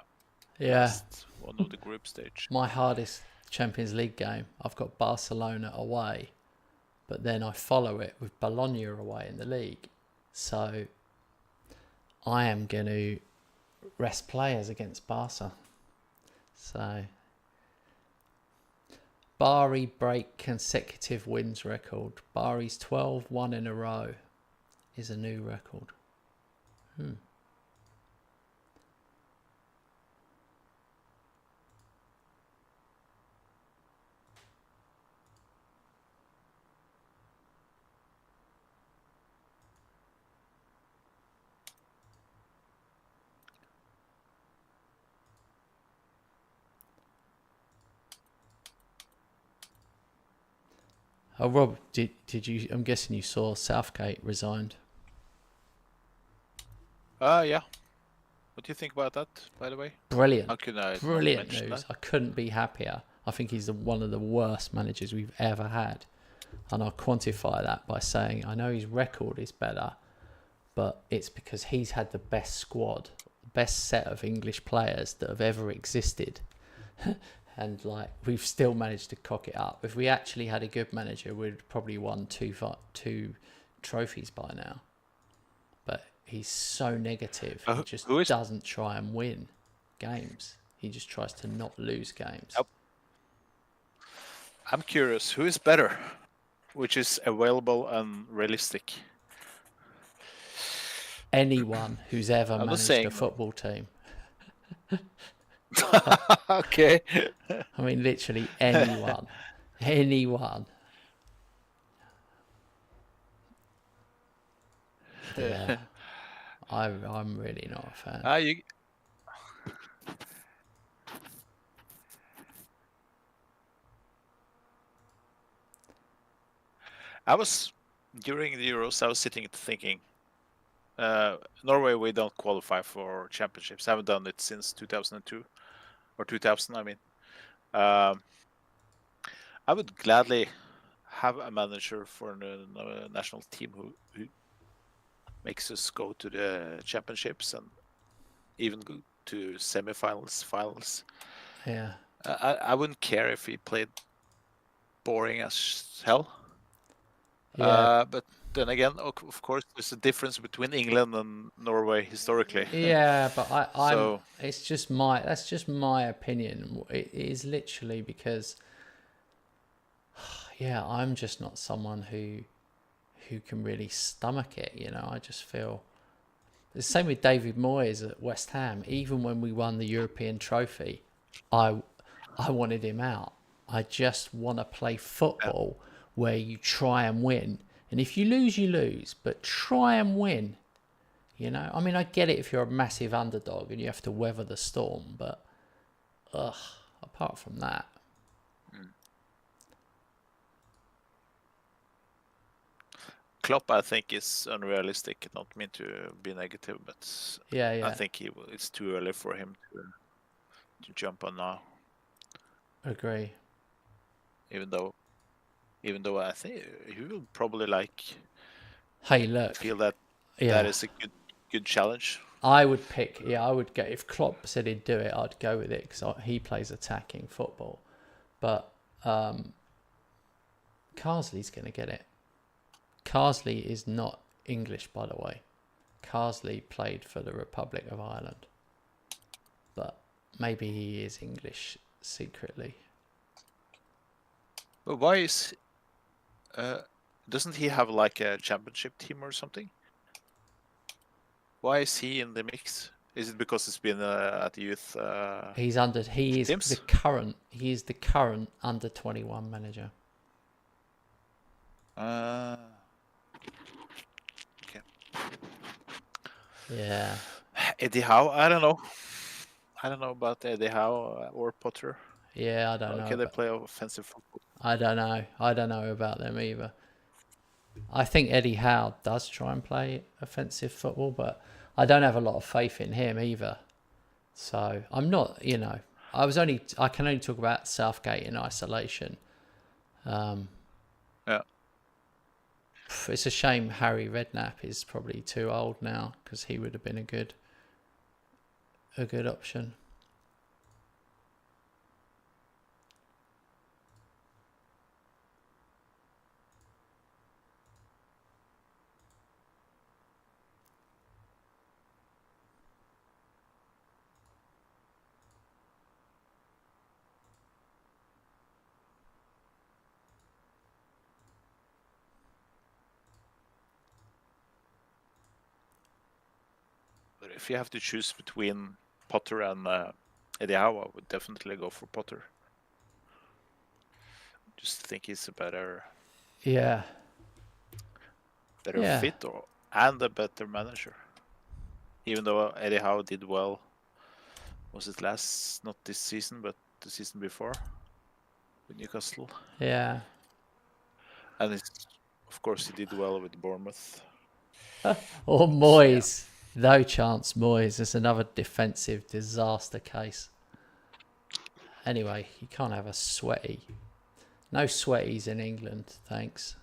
Yeah. Last one of the group stage. My hardest Champions League game, I've got Barcelona away, but then I follow it with Bologna away in the league. So I am going to rest players against Barca. So Bari break consecutive wins record. Bari's 12-1 in a row is a new record. Oh, Rob, did you? I'm guessing you saw Southgate resigned. Yeah. What do you think about that, by the way? Brilliant. How could I Brilliant mention news. that? I couldn't be happier. I think he's one of the worst managers we've ever had. And I'll quantify that by saying I know his record is better, but it's because he's had the best squad, best set of English players that have ever existed. And like we've still managed to cock it up. If we actually had a good manager, we'd probably won two trophies by now. But he's so negative. He just doesn't try and win games. He just tries to not lose games. Yep. I'm curious, who is better? Which is available and realistic? Anyone who's ever managed a football team. Okay. I mean, literally anyone. Anyone. Yeah. I'm really not a fan. During the Euros, I was sitting thinking, Norway, we don't qualify for championships. I haven't done it since 2002 or 2000. I mean, I would gladly have a manager for the national team who makes us go to the championships and even go to semifinals, finals. Yeah. I wouldn't care if he played boring as hell. Yeah. But then again, of course, there's a difference between England and Norway historically. Yeah, but that's just my opinion. It is literally because, yeah, I'm just not someone who can really stomach it. You know, I just feel the same with David Moyes at West Ham. Even when we won the European trophy, I wanted him out. I just want to play football where you try and win. And if you lose, you lose. But try and win. You know? I mean, I get it if you're a massive underdog and you have to weather the storm. But, apart from that. Klopp, I think, is unrealistic. I don't mean to be negative, but Yeah. I think it's too early for him to jump on now. Agree. Even though I think he will probably Hey, look. feel that Yeah. that is a good challenge. I would pick. Yeah, I would go. If Klopp said he'd do it, I'd go with it because he plays attacking football. But Carsley's going to get it. Carsley is not English, by the way. Carsley played for the Republic of Ireland. But maybe he is English secretly. But why is doesn't he have like a championship team or something? Why is he in the mix? Is it because it's been at the youth? He is teams? the current under 21 manager. Okay. Yeah. Eddie Howe, I don't know. I don't know about Eddie Howe or Potter. Yeah, I don't know. Can they play offensive football? I don't know. I don't know about them either. I think Eddie Howe does try and play offensive football, but I don't have a lot of faith in him either. So I'm not, I can only talk about Southgate in isolation. Yeah. It's a shame Harry Redknapp is probably too old now because he would have been a good option. But if you have to choose between Potter and Eddie Howe, I would definitely go for Potter. Just think he's a better Yeah. fit and a better manager. Even though Eddie Howe did well, was it not this season, but the season before with Newcastle? Yeah. And of course he did well with Bournemouth. Or Moyes. Yeah. No chance, Moyes. It's another defensive disaster case. Anyway, you can't have a sweaty. No sweaties in England, thanks.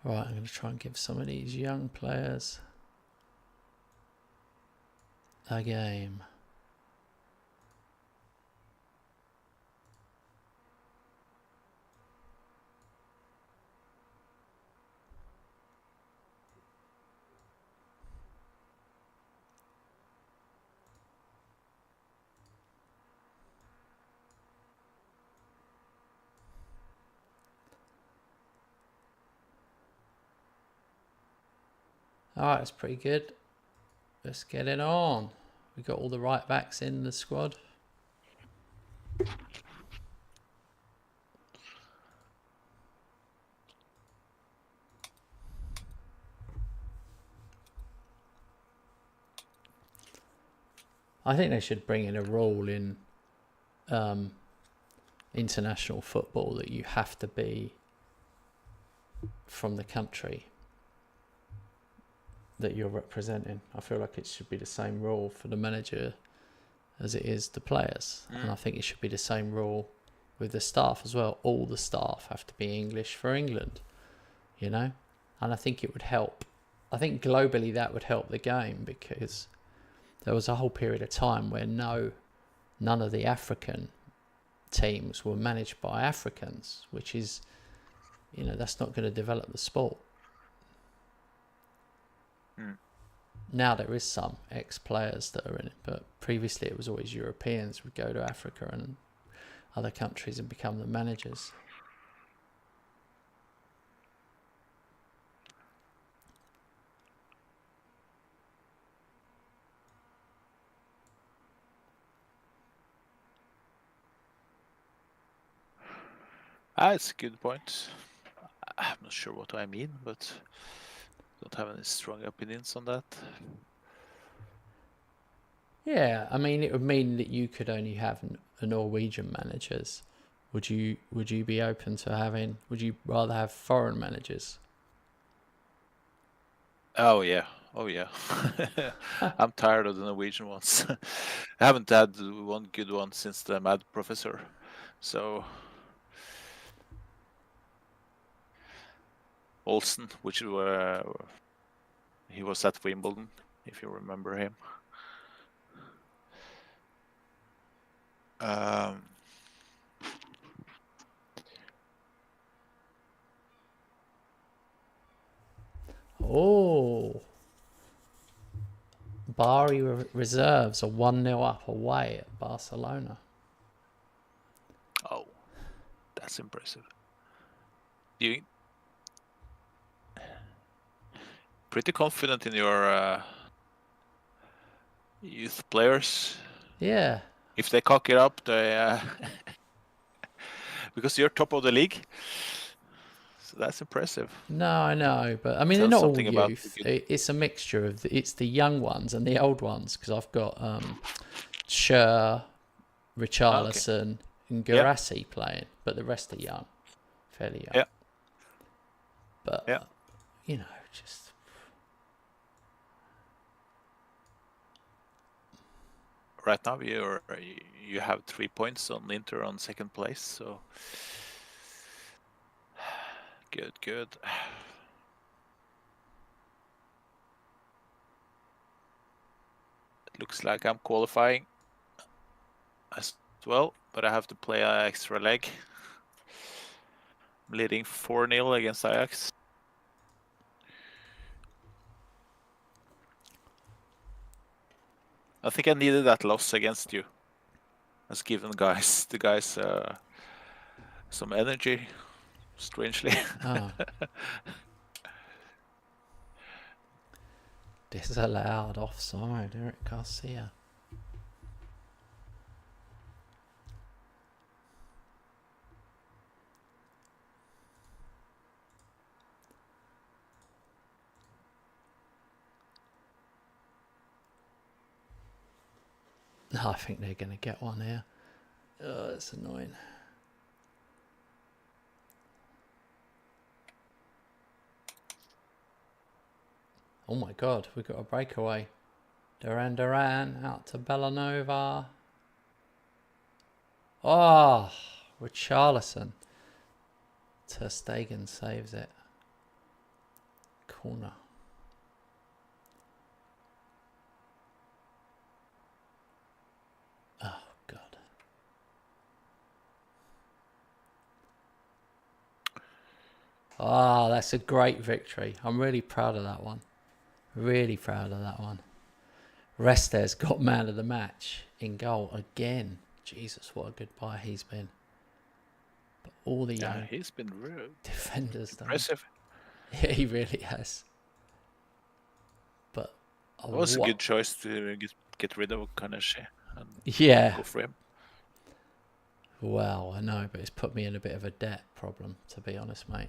Right, I'm going to try and give some of these young players a game. Alright, that's pretty good. Let's get it on. We got all the right backs in the squad. I think they should bring in a rule in international football that you have to be from the country that you're representing. I feel like it should be the same rule for the manager as it is the players. And I think it should be the same rule with the staff as well. All the staff have to be English for England, And I think it would help. I think globally that would help the game because there was a whole period of time where none of the African teams were managed by Africans, which is, that's not going to develop the sport. Now there is some ex-players that are in it, but previously it was always Europeans would go to Africa and other countries and become the managers. It's a good point. I'm not sure what I mean, but don't have any strong opinions on that. Yeah, I mean, it would mean that you could only have a Norwegian managers. Would you be open to having? Would you rather have foreign managers? Oh yeah. I'm tired of the Norwegian ones. I haven't had one good one since the Mad Professor. So Olsen, which were he was at Wimbledon, if you remember him. Oh, Bari reserves are 1-0 up away at Barcelona. Oh, that's impressive. You pretty confident in your youth players. Yeah. If they cock it up, they because you're top of the league. So that's impressive. No, I know, but I mean, they're Tells not all something about youth. It's a mixture of it's the young ones and the old ones, because I've got Scher, Richarlison, and Yeah. Guirassy playing, but the rest are young, fairly young. Yeah. But Yeah. you know, just Right now you have 3 points on Inter on second place, so good. It looks like I'm qualifying as well, but I have to play an extra leg. I'm leading 4-0 against Ajax. I think I needed that loss against you. Has given the guys some energy, strangely. disallowed offside, Eric Garcia. I think they're going to get one here. Oh, it's annoying. Oh my god, we got a breakaway. Duran out to Bellanova. Oh, Richarlison. Ter Stegen saves it. Corner. Oh god. Ah, that's a great victory. I'm really proud of that one. Really proud of that one. Restes got man of the match in goal again. Jesus, what a good buy he's been. But all the young he's been real defenders, impressive. Yeah, he really has. But it was a good choice to get rid of Kanashi and go for him. Well, I know, but it's put me in a bit of a debt problem, to be honest, mate.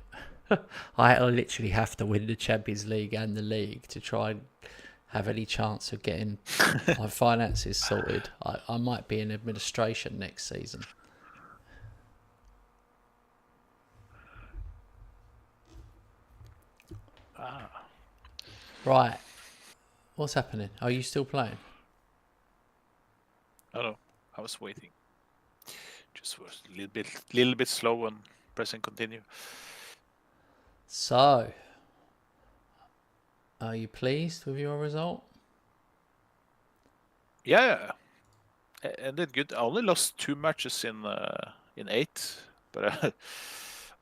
I literally have to win the Champions League and the league to try and have any chance of getting my finances sorted. I might be in administration next season. Right. What's happening? Are you still playing? No, I was waiting. Just was a little bit slow on pressing continue. So, are you pleased with your result? Yeah, ended good. I only lost 2 matches in 8, but I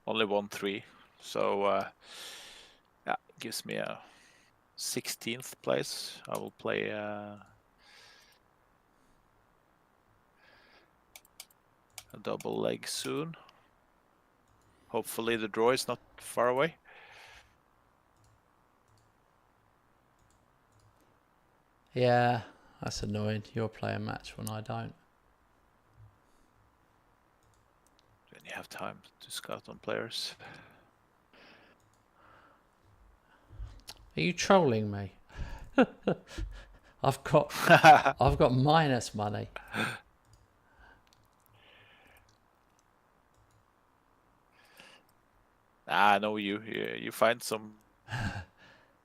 only won 3. So yeah, gives me a 16th place. I will play a double leg soon. Hopefully the draw is not far away. Yeah, that's annoying. You'll play a match when I don't. Then you have time to scout on players. Are you trolling me? I've got minus money. I know you find some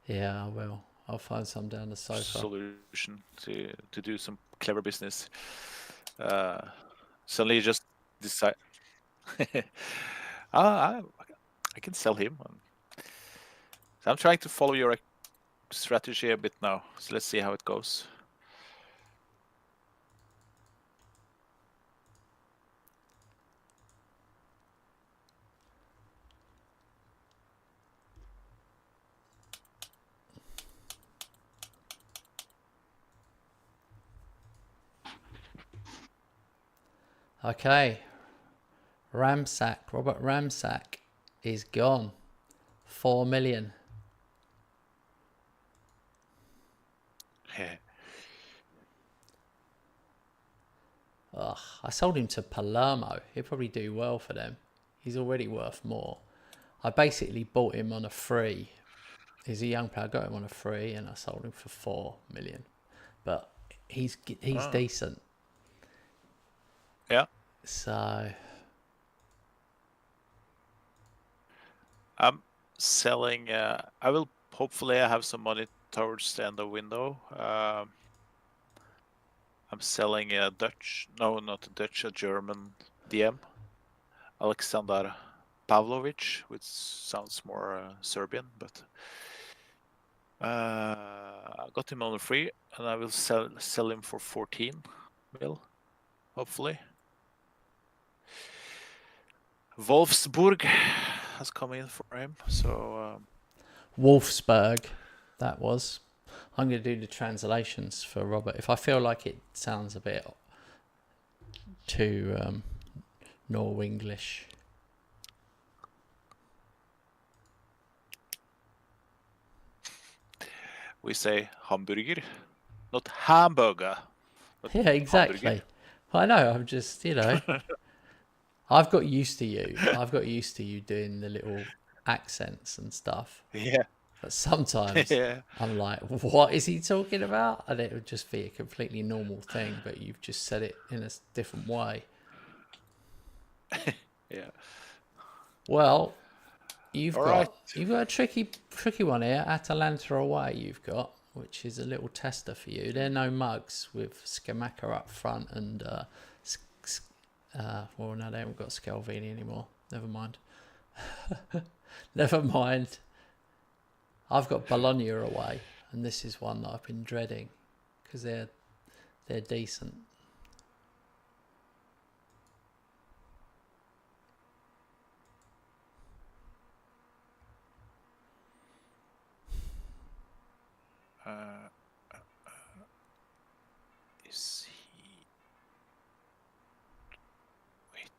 Yeah, I will. I'll find some down the sofa. solution to do some clever business. Suddenly you just decide. I can sell him. So I'm trying to follow your strategy a bit now. So let's see how it goes. Okay. Robert Ramsack is gone. 4 million. Ugh, I sold him to Palermo. He'll probably do well for them. He's already worth more. I basically bought him on a free. He's a young player. I got him on a free and I sold him for 4 million. But he's decent. Yeah. So I'm selling. I will hopefully have some money towards the end of window. I'm selling a Dutch. No, not a Dutch. A German DM, Alexander Pavlovic, which sounds more Serbian, but I got him on a free, and I will sell him for 14 mil, hopefully. Wolfsburg has come in for him, so Wolfsburg, that was. I'm going to do the translations for Robert. If I feel like it sounds a bit too Nor-English. we say hamburger, not hamburger. But yeah, exactly. hamburger. I know. I'm just, I've got used to you. I've got used to you doing the little accents and stuff. Yeah. But sometimes I'm like, what is he talking about? And it would just be a completely normal thing, but you've just said it in a different way. Yeah. Well, you've got a tricky one here. Atalanta away you've got, which is a little tester for you. They're no mugs with Scamacca up front and well, no, they haven't got Scalvini anymore. Never mind. Never mind. I've got Bologna away, and this is one that I've been dreading because they're decent. Is he? Wait.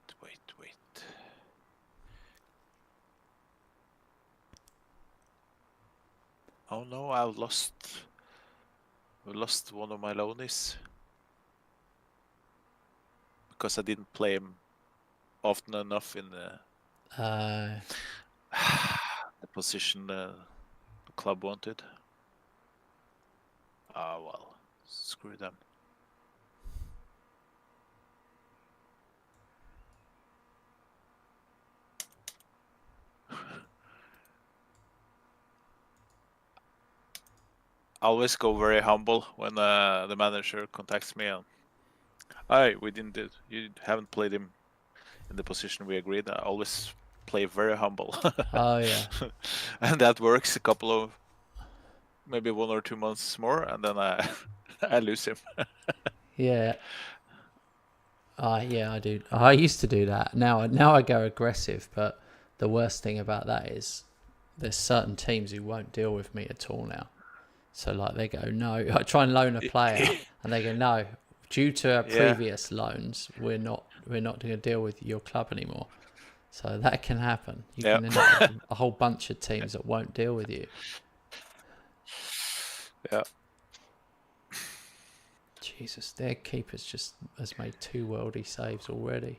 Oh no, I've lost one of my loanies because I didn't play him often enough in the position the club wanted. Ah, well, screw them. I always go very humble when the manager contacts me and, you haven't played him in the position we agreed. I always play very humble. Oh yeah. And that works a couple of, maybe 1 or 2 months more, and then I lose him. Yeah. Yeah, I do. I used to do that. Now I go aggressive, but the worst thing about that is there's certain teams who won't deal with me at all now. So like they go, no, I try and loan a player and they go, no, due to our previous loans, we're not going to deal with your club anymore. So that can happen. You can end up with a whole bunch of teams that won't deal with you. Yeah. Jesus, their keeper's just has made 2 worldy saves already.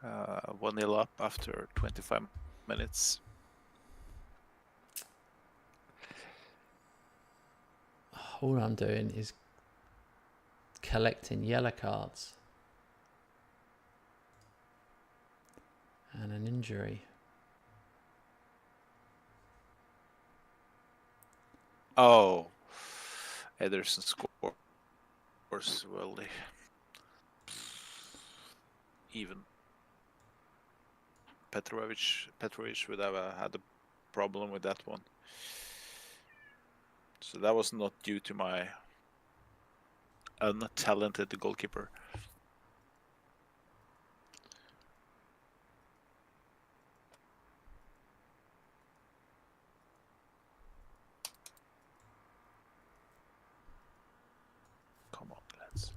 1-0 up after 25 minutes. All I'm doing is collecting yellow cards. And an injury. Oh, Ederson scores well. Even Petrovic would have had a problem with that one. So that was not due to my untalented goalkeeper. Come on, lads.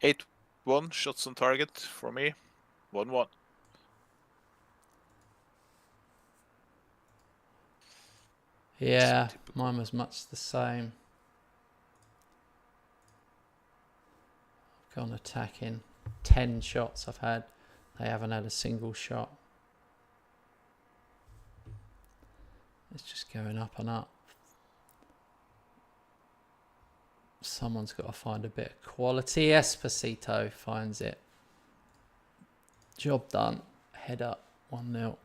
Eight 1 shots on target for me. 1-1. Yeah, mine was much the same. I've gone attacking. 10 shots I've had. They haven't had a single shot. It's just going up and up. Someone's got to find a bit of quality. Esposito finds it. Job done. Head up. 1-0.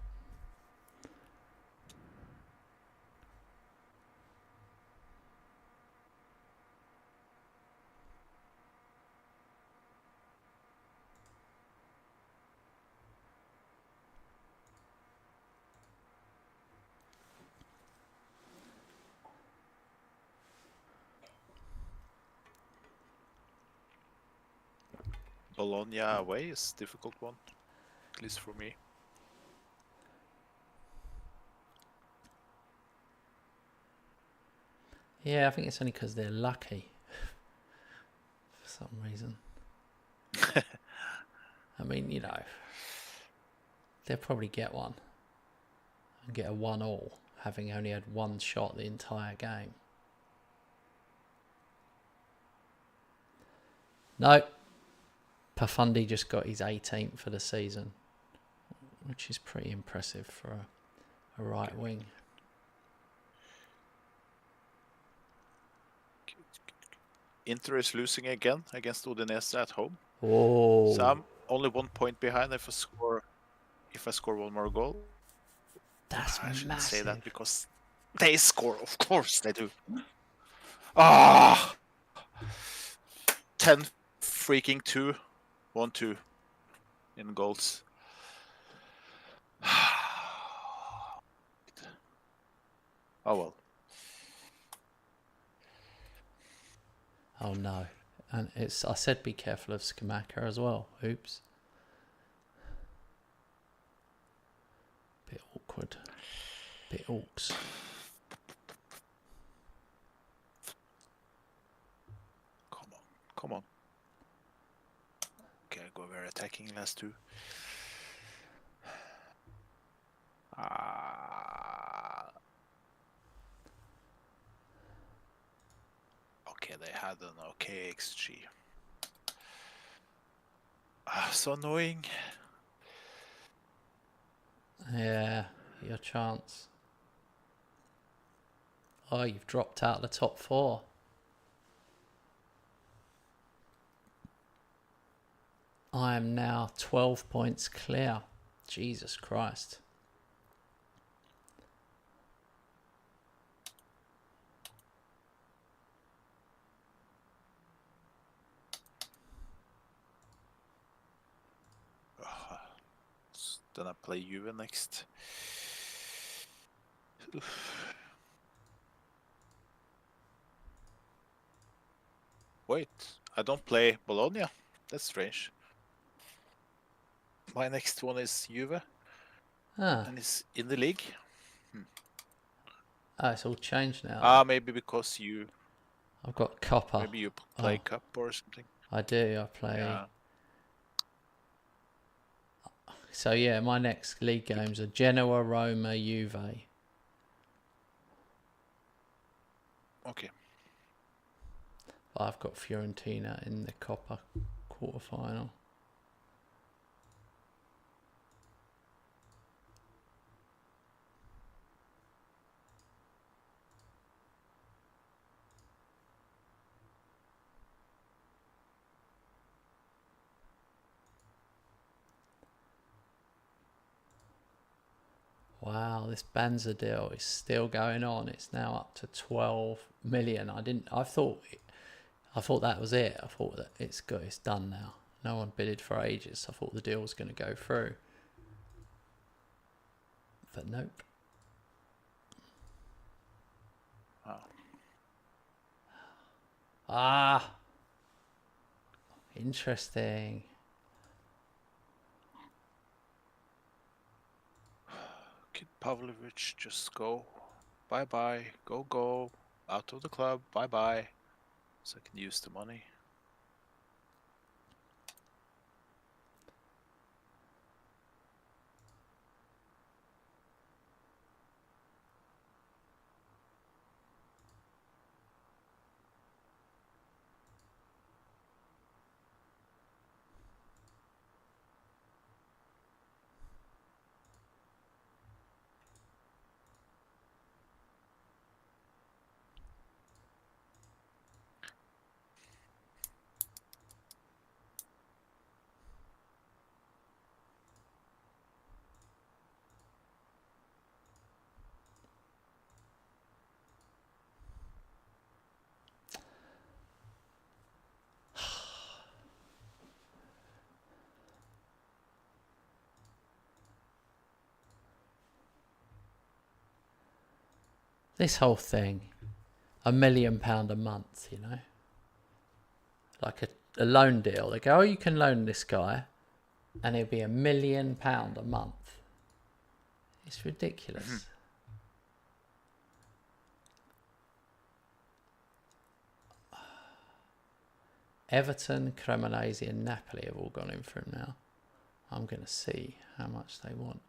Bologna away is a difficult one, at least for me. Yeah, I think it's only because they're lucky. For some reason. I mean, you know, they'll probably get one. And get a 1-1, having only had one shot the entire game. No. Pafundi just got his 18th for the season, which is pretty impressive for a right wing. Inter is losing again against Udinese at home. Oh. So I'm only 1 point behind if I score one more goal. That's I shouldn't massive. say that because they score, of course they do. Ah, 10 freaking 2, 1-2 in goals. Oh well. Oh no. And I said be careful of Skamaka as well. Oops. Bit awkward. Bit orcs. Come on. Okay, I go very attacking last two. Okay, they had an okay XG. So annoying. Yeah, your chance. Oh, you've dropped out of the top 4. I am now 12 points clear. Jesus Christ. Then I play Juve next. Wait, I don't play Bologna? That's strange. My next one is Juve. And it's in the league. Oh, it's all changed now. Maybe because you... I've got Copper. Maybe you play Cup or something. I do. I play. Yeah. So yeah, my next league games are Genoa, Roma, Juve. Okay. I've got Fiorentina in the Coppa quarterfinal. Wow, this Banza deal is still going on. It's now up to 12 million. I thought that was it. I thought that it's done now. No one bidded for ages. I thought the deal was going to go through. But nope. Wow. Ah, interesting. Could Pavlovich just go? Bye-bye. Go. Out of the club. Bye-bye. So I can use the money. This whole thing, £1 million a month, like a loan deal. They go, oh, you can loan this guy, and it'll be £1 million a month. It's ridiculous. Everton, Cremonese, and Napoli have all gone in for him now. I'm going to see how much they want.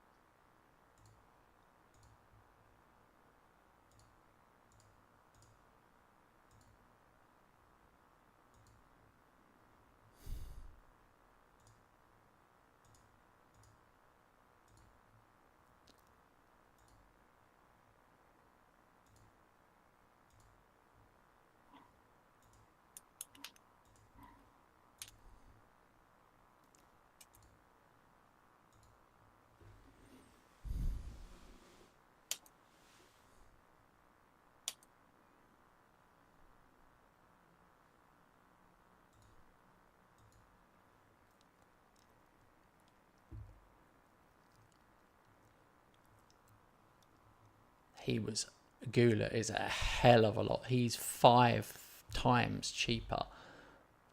Gula is a hell of a lot. He's 5 times cheaper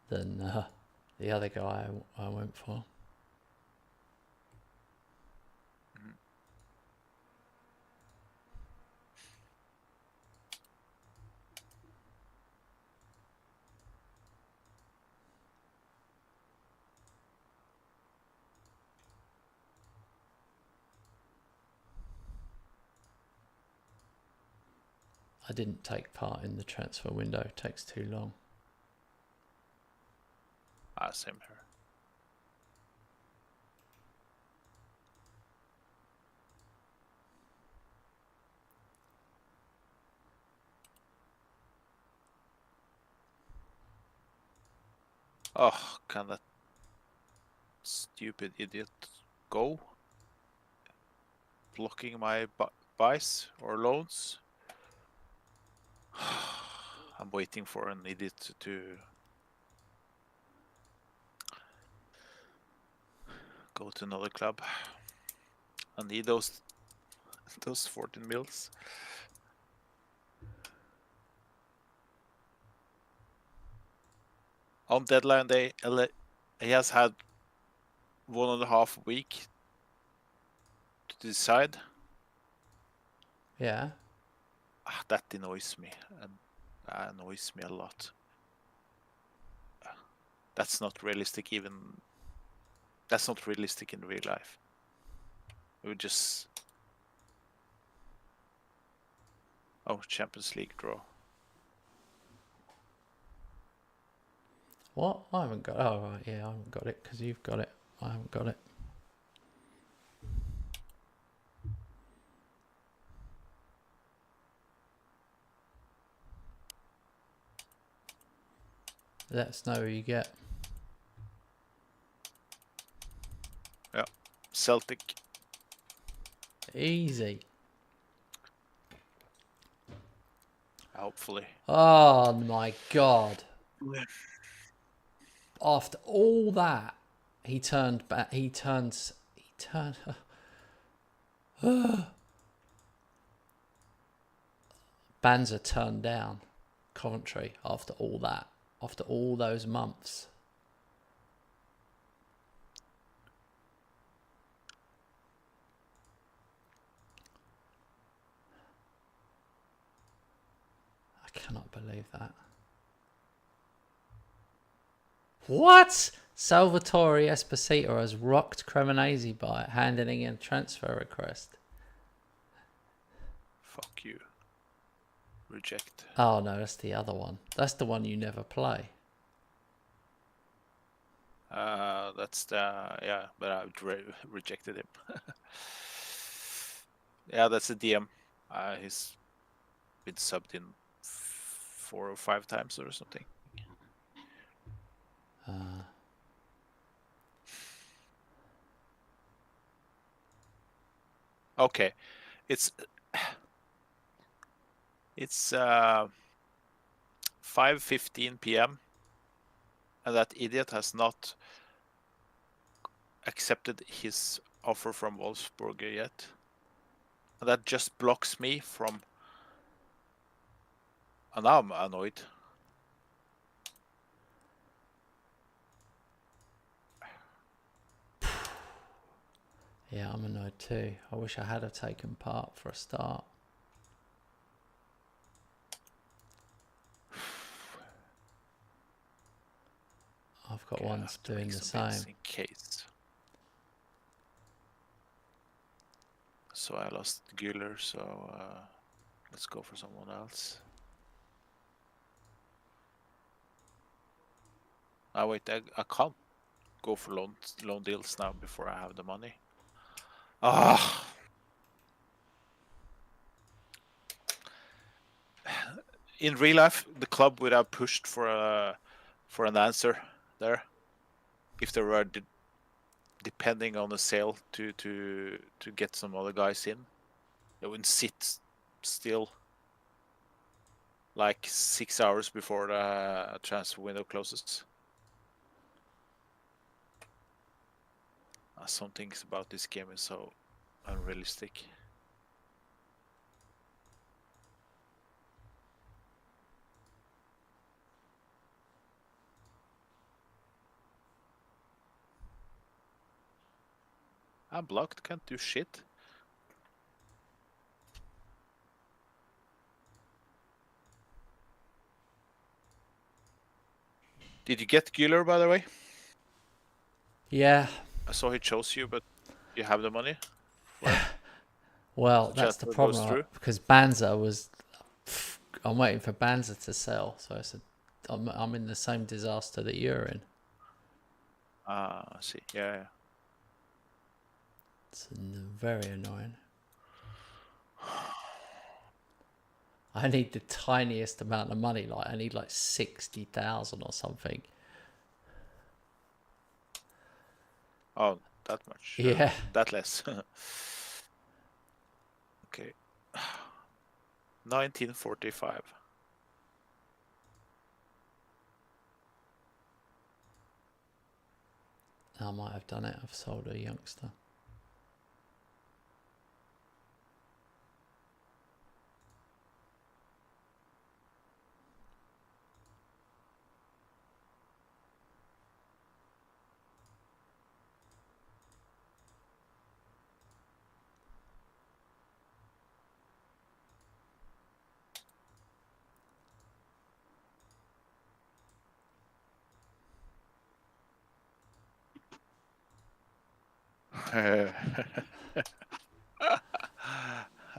than the other guy I went for. I didn't take part in the transfer window. It takes too long. Same here. Oh, can that stupid idiot go? Blocking my buys or loans? I'm waiting for an idiot to go to another club. I need those 14 mils. On deadline day, he has had 1.5 week to decide. Yeah. That annoys me, and that annoys me a lot. That's not realistic even. That's not realistic in real life. It would just... Oh, Champions League draw. What? I haven't got... Oh, right, yeah, I haven't got it because you've got it. I haven't got it. Let us know who you get. Yeah, Celtic. Easy. Hopefully. Oh my God. After all that, he turned back. He turned. Banza turned down Coventry after all that. After all those months. I cannot believe that. What? Salvatore Esposito has rocked Cremonese by handing in a transfer request. Fuck you. Reject. Oh no, that's the other one. That's the one you never play. That's the... Yeah, but I rejected him. Yeah, that's the DM. He's been subbed in 4 or 5 times or something. Okay, it's 5:15 p.m. and that idiot has not accepted his offer from Wolfsburg yet. And that just blocks me from... And now I'm annoyed. Yeah, I'm annoyed too. I wish I had have taken part for a start. I've got Okay, ones doing the same. In case. So I lost Güler, so let's go for someone else. Wait, I can't go for loan deals now before I have the money. Ah. In real life, the club would have pushed for an answer there, if they were depending on the sale to get some other guys in. They wouldn't sit still like 6 hours before the transfer window closes. Some things about this game is so unrealistic. I'm blocked, can't do shit. Did you get Güler, by the way? Yeah. I saw he chose you, but you have the money? Well, The that's the transfer problem, goes through? because Banza was... I'm waiting for Banza to sell, so I'm in the same disaster that you're in. I see. Yeah. It's very annoying. I need the tiniest amount of money. Like I need like 60,000 or something. Oh, that much. Yeah. That less. Okay. 1945. I might have done it. I've sold a youngster.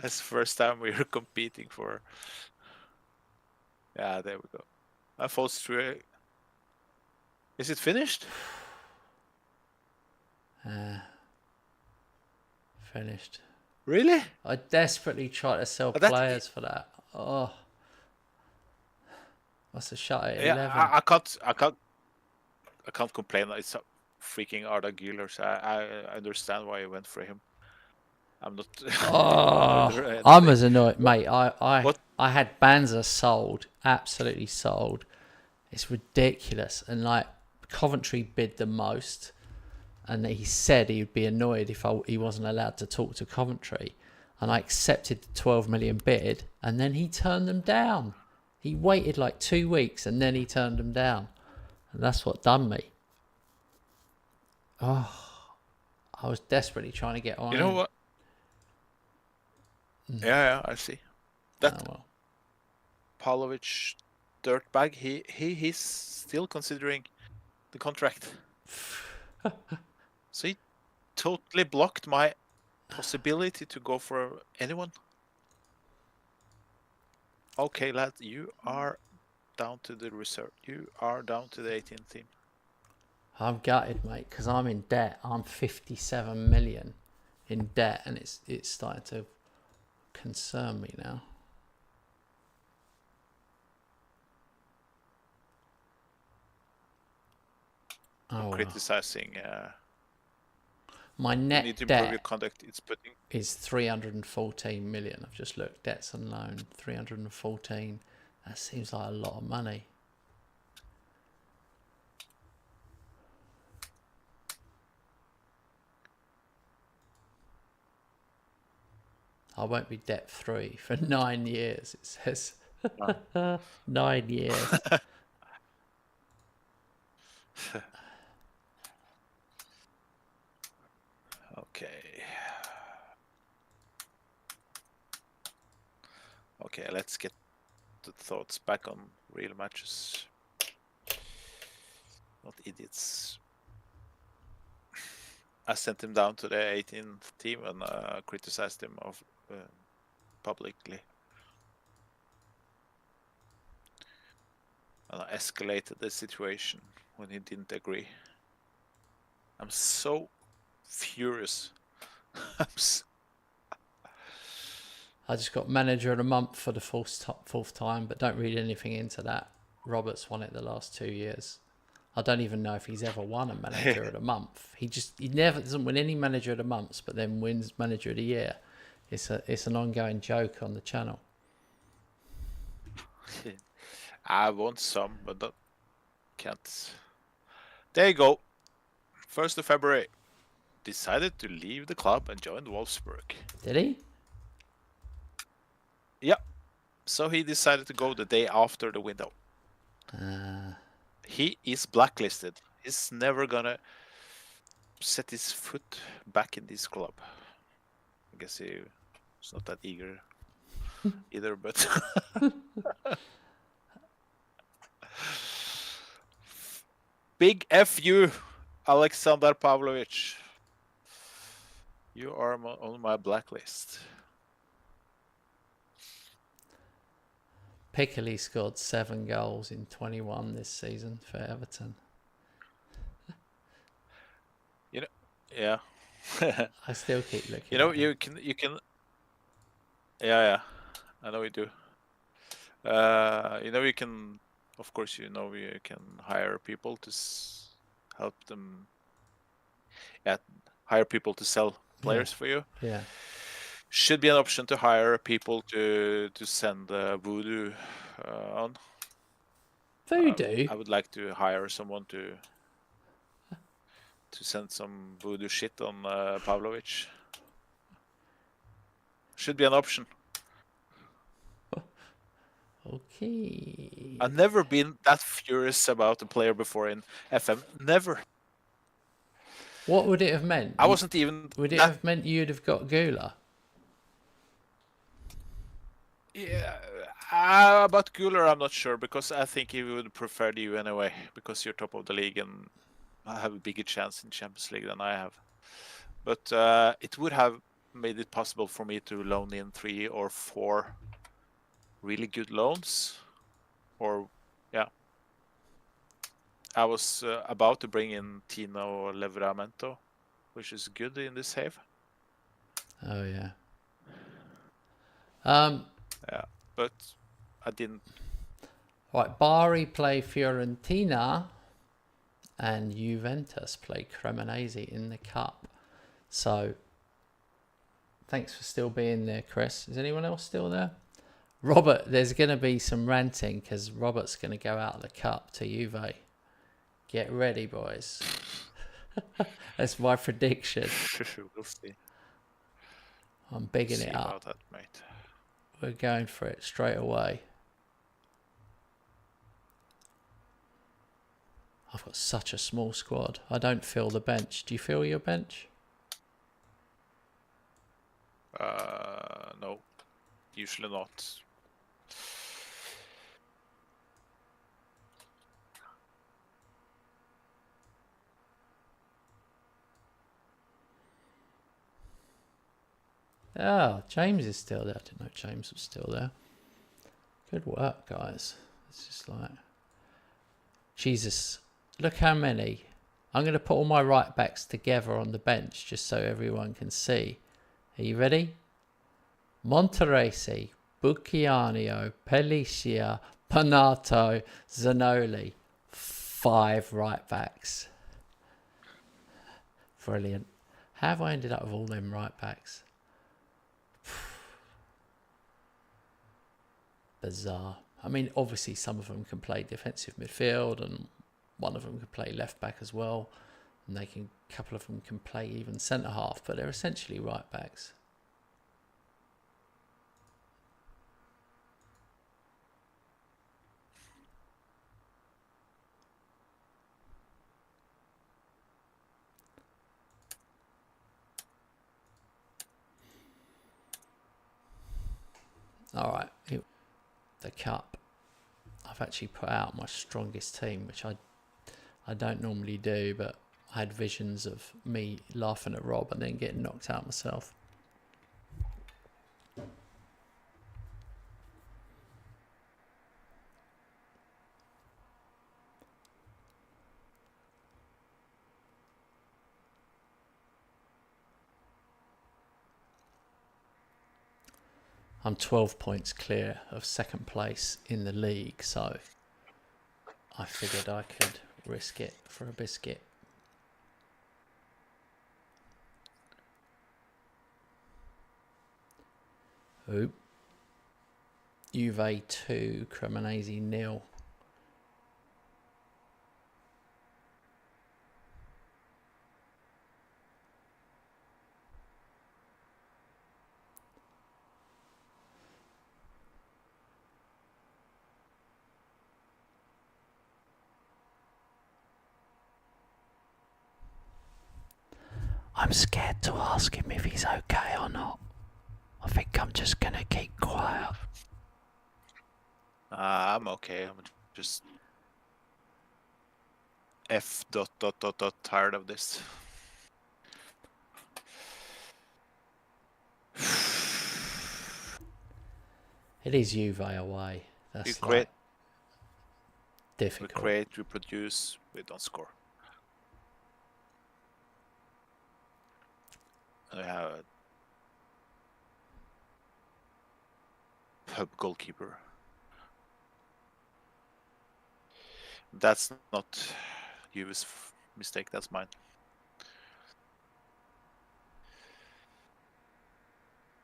That's the first time we were competing for. Yeah, there we go. I falls through. Is it finished? Finished. Really? I desperately tried to sell That players for that. Oh, must have shut at yeah, 11. I can't complain. It's a freaking Arda Güler. So I understand why you went for him. I'm not Oh, bothered or I'm anything. as annoyed, mate. What? I had Banza sold, absolutely sold. It's ridiculous, and like Coventry bid the most, and he said he would be annoyed if he wasn't allowed to talk to Coventry, and I accepted the 12 million bid, and then he turned them down. He waited like 2 weeks, and then he turned them down, and that's what done me. Oh, I was desperately trying to get on. You know what? Yeah, I see. That Oh, well. Pavlovic dirtbag. He's still considering the contract. So he totally blocked my possibility to go for anyone. Okay, lad, you are down to the reserve. You are down to the 18th team. I'm gutted, mate, because I'm in debt. I'm 57 million in debt, and it's starting to concern me now. Oh, Criticizing. my You net need to improve your debt conduct. It's putting. is 314 million. I've just looked. Debts and loan, 314. That seems like a lot of money. I won't be debt free for 9 years. It says 9 years. Okay. Okay, let's get the thoughts back on real matches. Not idiots. I sent him down to the 18th team and criticized him publicly. And I escalated the situation when he didn't agree. I'm so furious. I just got manager of the month for the fourth time, but don't read anything into that. Roberts won it the last 2 years. I don't even know if he's ever won a manager of the month. He never doesn't win any manager of the months, but then wins manager of the year. It's an ongoing joke on the channel. I want some, but that can't. There you go. 1st of February. Decided to leave the club and joined Wolfsburg. Did he? Yeah. So he decided to go the day after the window. He is blacklisted. He's never gonna set his foot back in this club. I guess he's not that eager either, but big F you, Alexander Pavlovic. You are on my blacklist. Piccoli scored 7 goals in 21 this season for Everton. You know, yeah. I still keep looking. You know, you can. Yeah, I know you do. You know, you can. Of course, you know you can hire people to help them. Yeah, hire people to sell players for you. Yeah. Should be an option to hire people to send voodoo on. Voodoo? I would like to hire someone to send some voodoo shit on Pavlovic. Should be an option. Okay. I've never been that furious about a player before in FM. Never. What would it have meant? I wasn't even. Would it have meant you'd have got Gula? Yeah, about Guler, I'm not sure because I think he would prefer you anyway because you're top of the league and I have a bigger chance in Champions League than I have. But it would have made it possible for me to loan in 3 or 4 really good loans. Or, yeah. I was about to bring in Tino Livramento, which is good in this save. Oh, yeah. Yeah, but I didn't. Right, Bari play Fiorentina and Juventus play Cremonese in the cup. So, thanks for still being there, Chris. Is anyone else still there? Robert, there's going to be some ranting because Robert's going to go out of the cup to Juve. Get ready, boys. That's my prediction. We'll see. I'm bigging See it up. about that, mate. We're going for it straight away. I've got such a small squad. I don't fill the bench. Do you fill your bench? No, usually not. Oh, James is still there. I didn't know James was still there. Good work, guys. It's just like... Jesus, look how many. I'm going to put all my right backs together on the bench just so everyone can see. Are you ready? Monteresi, Buccianio, Pellicia, Panato, Zanoli. 5 right backs. Brilliant. How have I ended up with all them right backs? Bizarre. I mean, obviously some of them can play defensive midfield and one of them can play left back as well. And a couple of them can play even centre half, but they're essentially right backs. All right, the cup. I've actually put out my strongest team, which I don't normally do, but I had visions of me laughing at Rob and then getting knocked out myself. I'm 12 points clear of second place in the league, so I figured I could risk it for a biscuit. Oop. Juve 2, Cremonese 0. I'm scared to ask him if he's okay or not. I think I'm just going to keep quiet. I'm okay. I'm just tired of this. It is Juve away. That's difficult. We create, we produce, we don't score. I have a pub goalkeeper. That's not Juve's mistake, that's mine.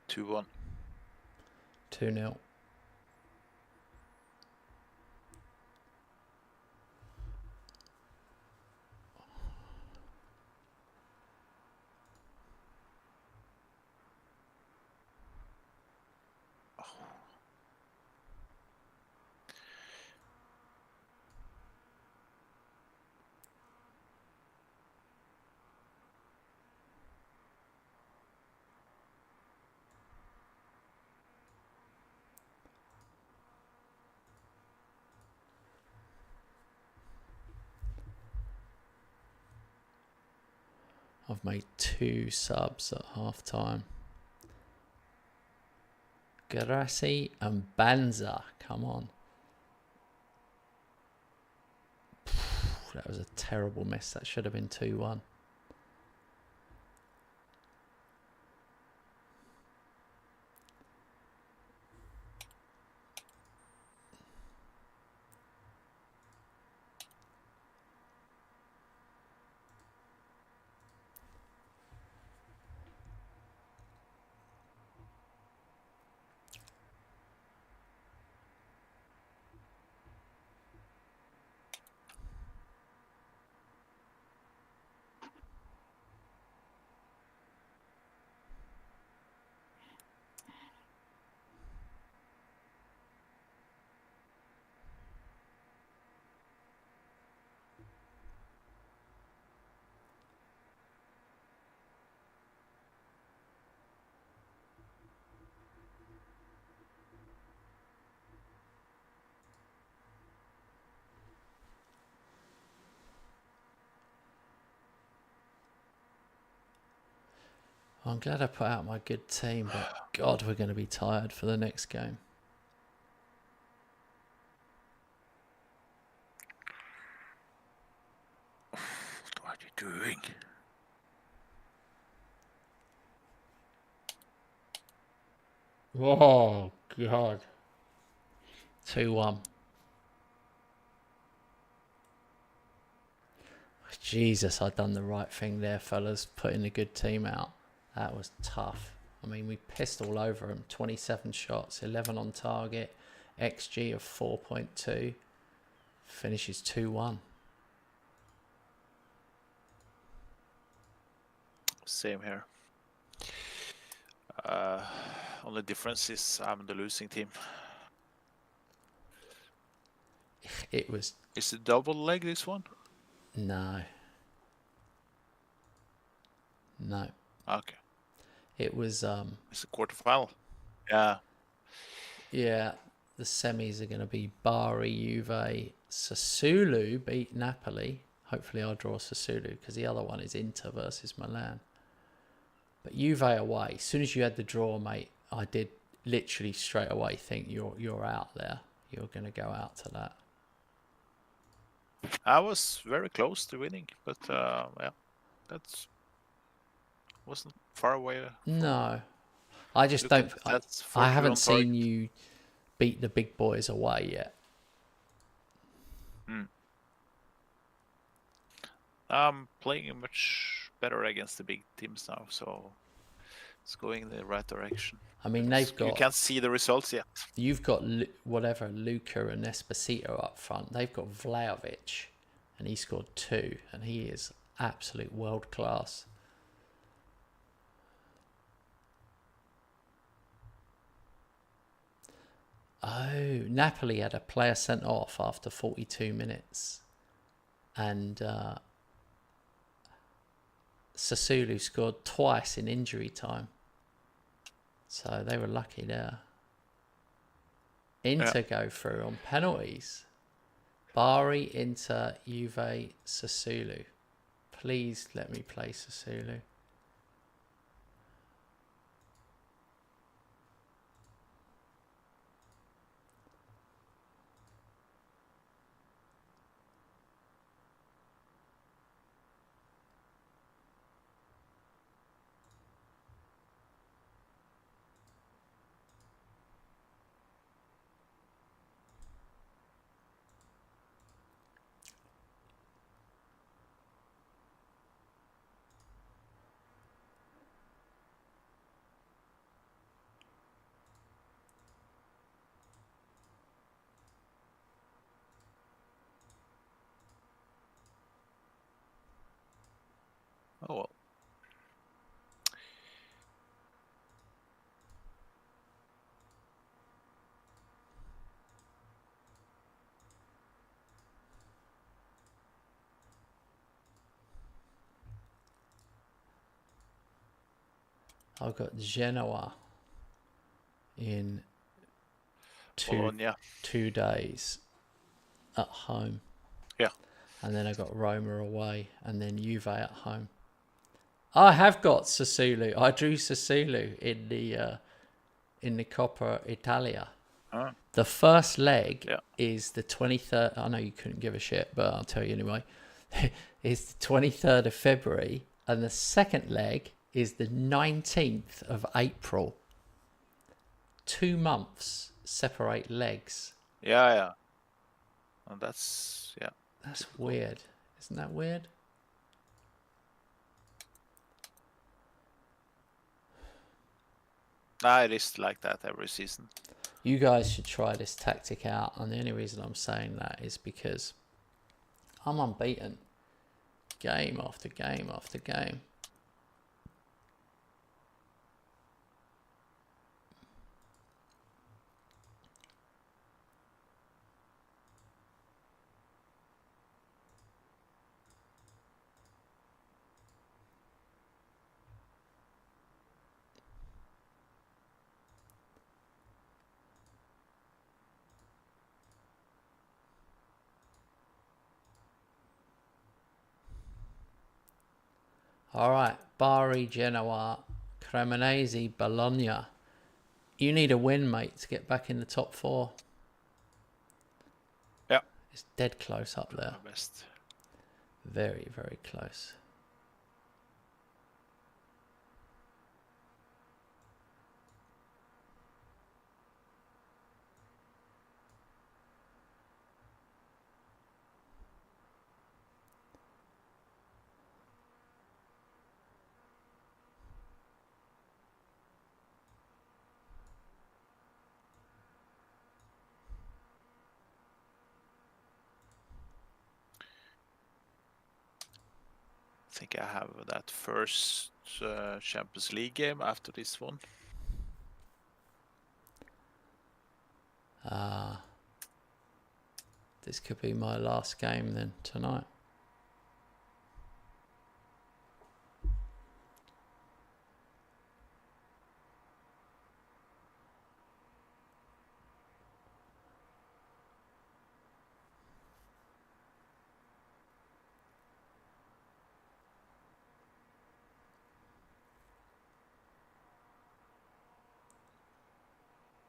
2-1. 2-0. I've made 2 subs at half time. Garassi and Banza, come on. That was a terrible miss. That should have been 2-1. I'm glad I put out my good team, but God, we're going to be tired for the next game. What are you doing? Oh, God. 2-1. Jesus, I've done the right thing there, fellas, putting a good team out. That was tough. I mean, we pissed all over them. 27 shots, 11 on target, XG of 4.2. Finishes 2-1. Same here. Only difference is I'm the losing team. It was... Is it double leg, this one? No. No. Okay. It was... It's a quarterfinal. Yeah. Yeah, the semis are going to be Bari, Juve, Sassuolo beat Napoli. Hopefully I'll draw Sassuolo because the other one is Inter versus Milan. But Juve away. As soon as you had the draw, mate, I did literally straight away think you're out there. You're going to go out to that. I was very close to winning, but yeah, that's wasn't far away. No, I just Look don't. at that's I 40 haven't on seen target. you beat the big boys away yet. I'm playing much better against the big teams now, so it's going in the right direction. I mean, they've got... You can't see the results yet. You've got whatever, Luca and Esposito up front. They've got Vlahovic, and he scored 2, and he is absolute world class. Oh, Napoli had a player sent off after 42 minutes. And Sassuolo scored twice in injury time. So they were lucky there. Inter go through on penalties. Bari, Inter, Juve, Sassuolo. Please let me play Sassuolo. Oh well. I've got Genoa in Bologna. 2 days at home. Yeah. And then I got Roma away, and then Juve at home. I have got Sassuolo. I drew Sassuolo in the Coppa Italia. Huh? The first leg Yeah. is the 23rd. I know you couldn't give a shit, but I'll tell you anyway. It's the 23rd of February, and the second leg is the 19th of April. 2 months separate legs. Yeah. And that's That's typical. weird. Isn't that weird? It is like that every season. You guys should try this tactic out, and the only reason I'm saying that is because I'm unbeaten. Game after game after game. All right, Bari, Genoa, Cremonese, Bologna. You need a win, mate, to get back in the top 4. Yeah. It's dead close up there. My best. Very, very close. I think I have that first Champions League game after this one. This could be my last game then tonight.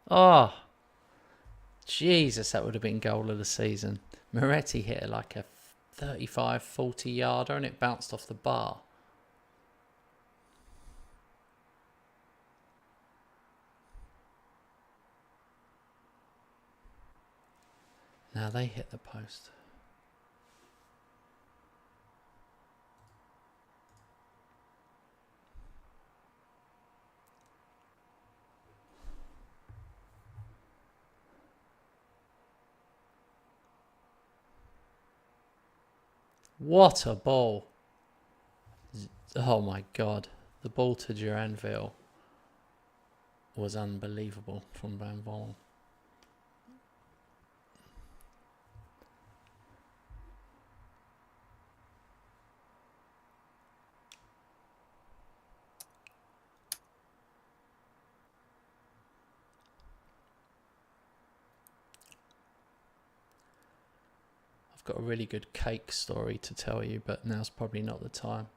Oh, Jesus, that would have been goal of the season. Moretti hit like a 35, 40 yarder and it bounced off the bar. Now they hit the post. What a ball. Oh my God. The ball to Duranville was unbelievable from Van Vol. Got a really good cake story to tell you, but now's probably not the time.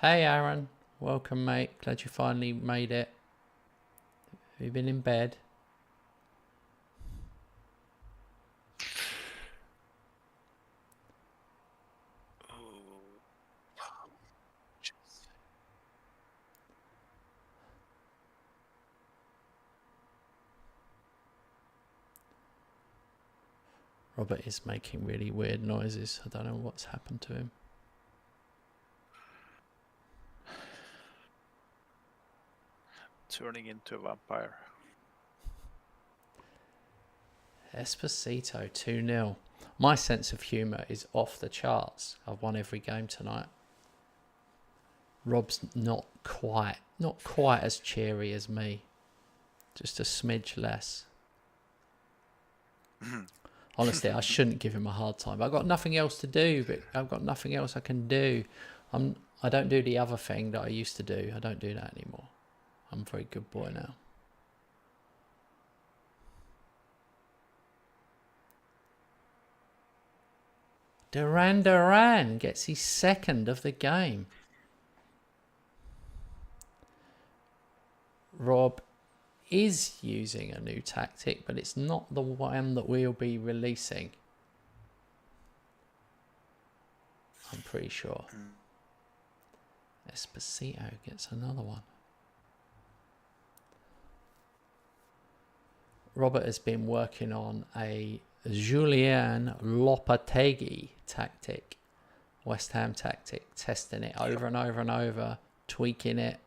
Hey Aaron, welcome mate, glad you finally made it. Have you been in bed? Robert is making really weird noises. I don't know what's happened to him. Turning into a vampire. Esposito 2-0. My sense of humour is off the charts. I've won every game tonight. Rob's not quite as cheery as me. Just a smidge less. Honestly, I shouldn't give him a hard time. I've got nothing else to do, but I've got nothing else I can do. I don't do the other thing that I used to do. I don't do that anymore. I'm a very good boy now. Duran gets his second of the game. Rob is using a new tactic, but it's not the one that we'll be releasing. I'm pretty sure. Esposito gets another one. Robert has been working on a Julian Lopetegui tactic, West Ham tactic, testing it over and over and over, tweaking it.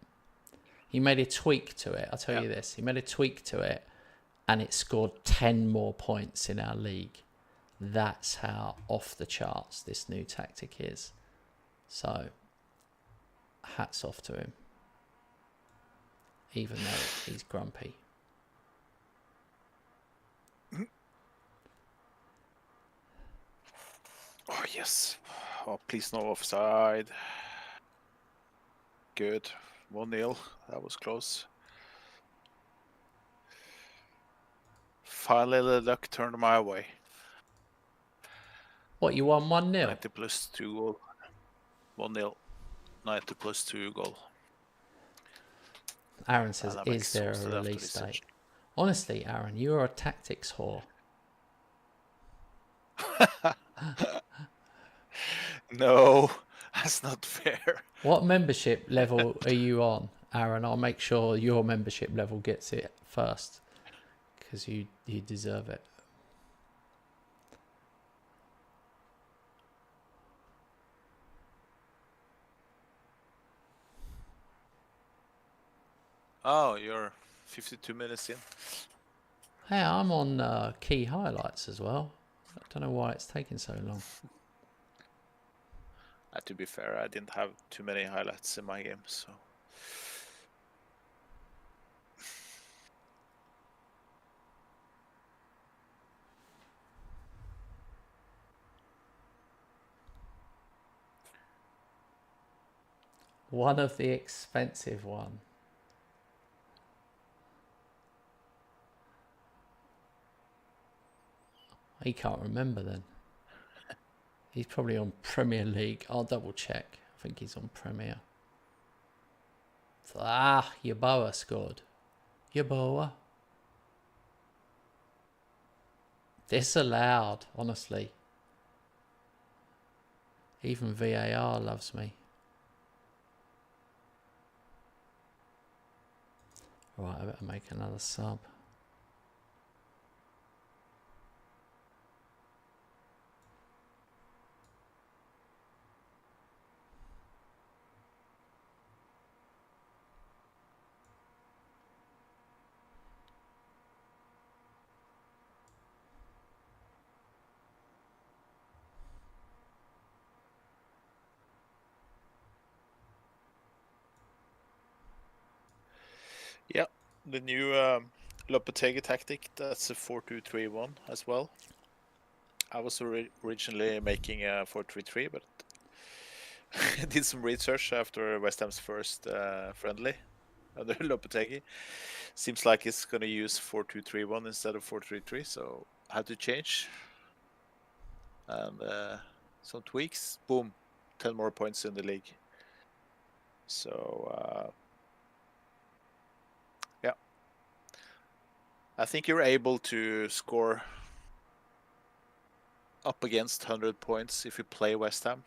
He made a tweak to it, I'll tell you this. He made a tweak to it, and it scored 10 more points in our league. That's how off the charts this new tactic is. So, hats off to him. Even though he's grumpy. Oh, yes. Oh, please no offside. Good. 1-0. That was close. Finally, the luck turned my way. What, you won 1-0? 90 plus 2 goal. 1-0. 90 plus 2 goal. Aaron says, is there a release date? Honestly, Aaron, you're a tactics whore. No, that's not fair. What membership level are you on, Aaron? I'll make sure your membership level gets it first, because you deserve it. Oh, you're 52 minutes in. Hey, I'm on key highlights as well. I don't know why it's taking so long. To be fair, I didn't have too many highlights in my game, so. One of the expensive one. He can't remember then. He's probably on Premier League. I'll double check. I think he's on Premier. Yeboah scored. Yeboah. Disallowed, honestly. Even VAR loves me. Right, I better make another sub. Yeah, the new Lopetegui tactic, that's a 4-2-3-1 as well. I was originally making a 4-3-3, but I did some research after West Ham's first friendly under Lopetegui. Seems like it's going to use 4-2-3-1 instead of 4-3-3, so I had to change. And some tweaks, boom, 10 more points in the league. So, yeah. I think you're able to score up against 100 points if you play West Ham.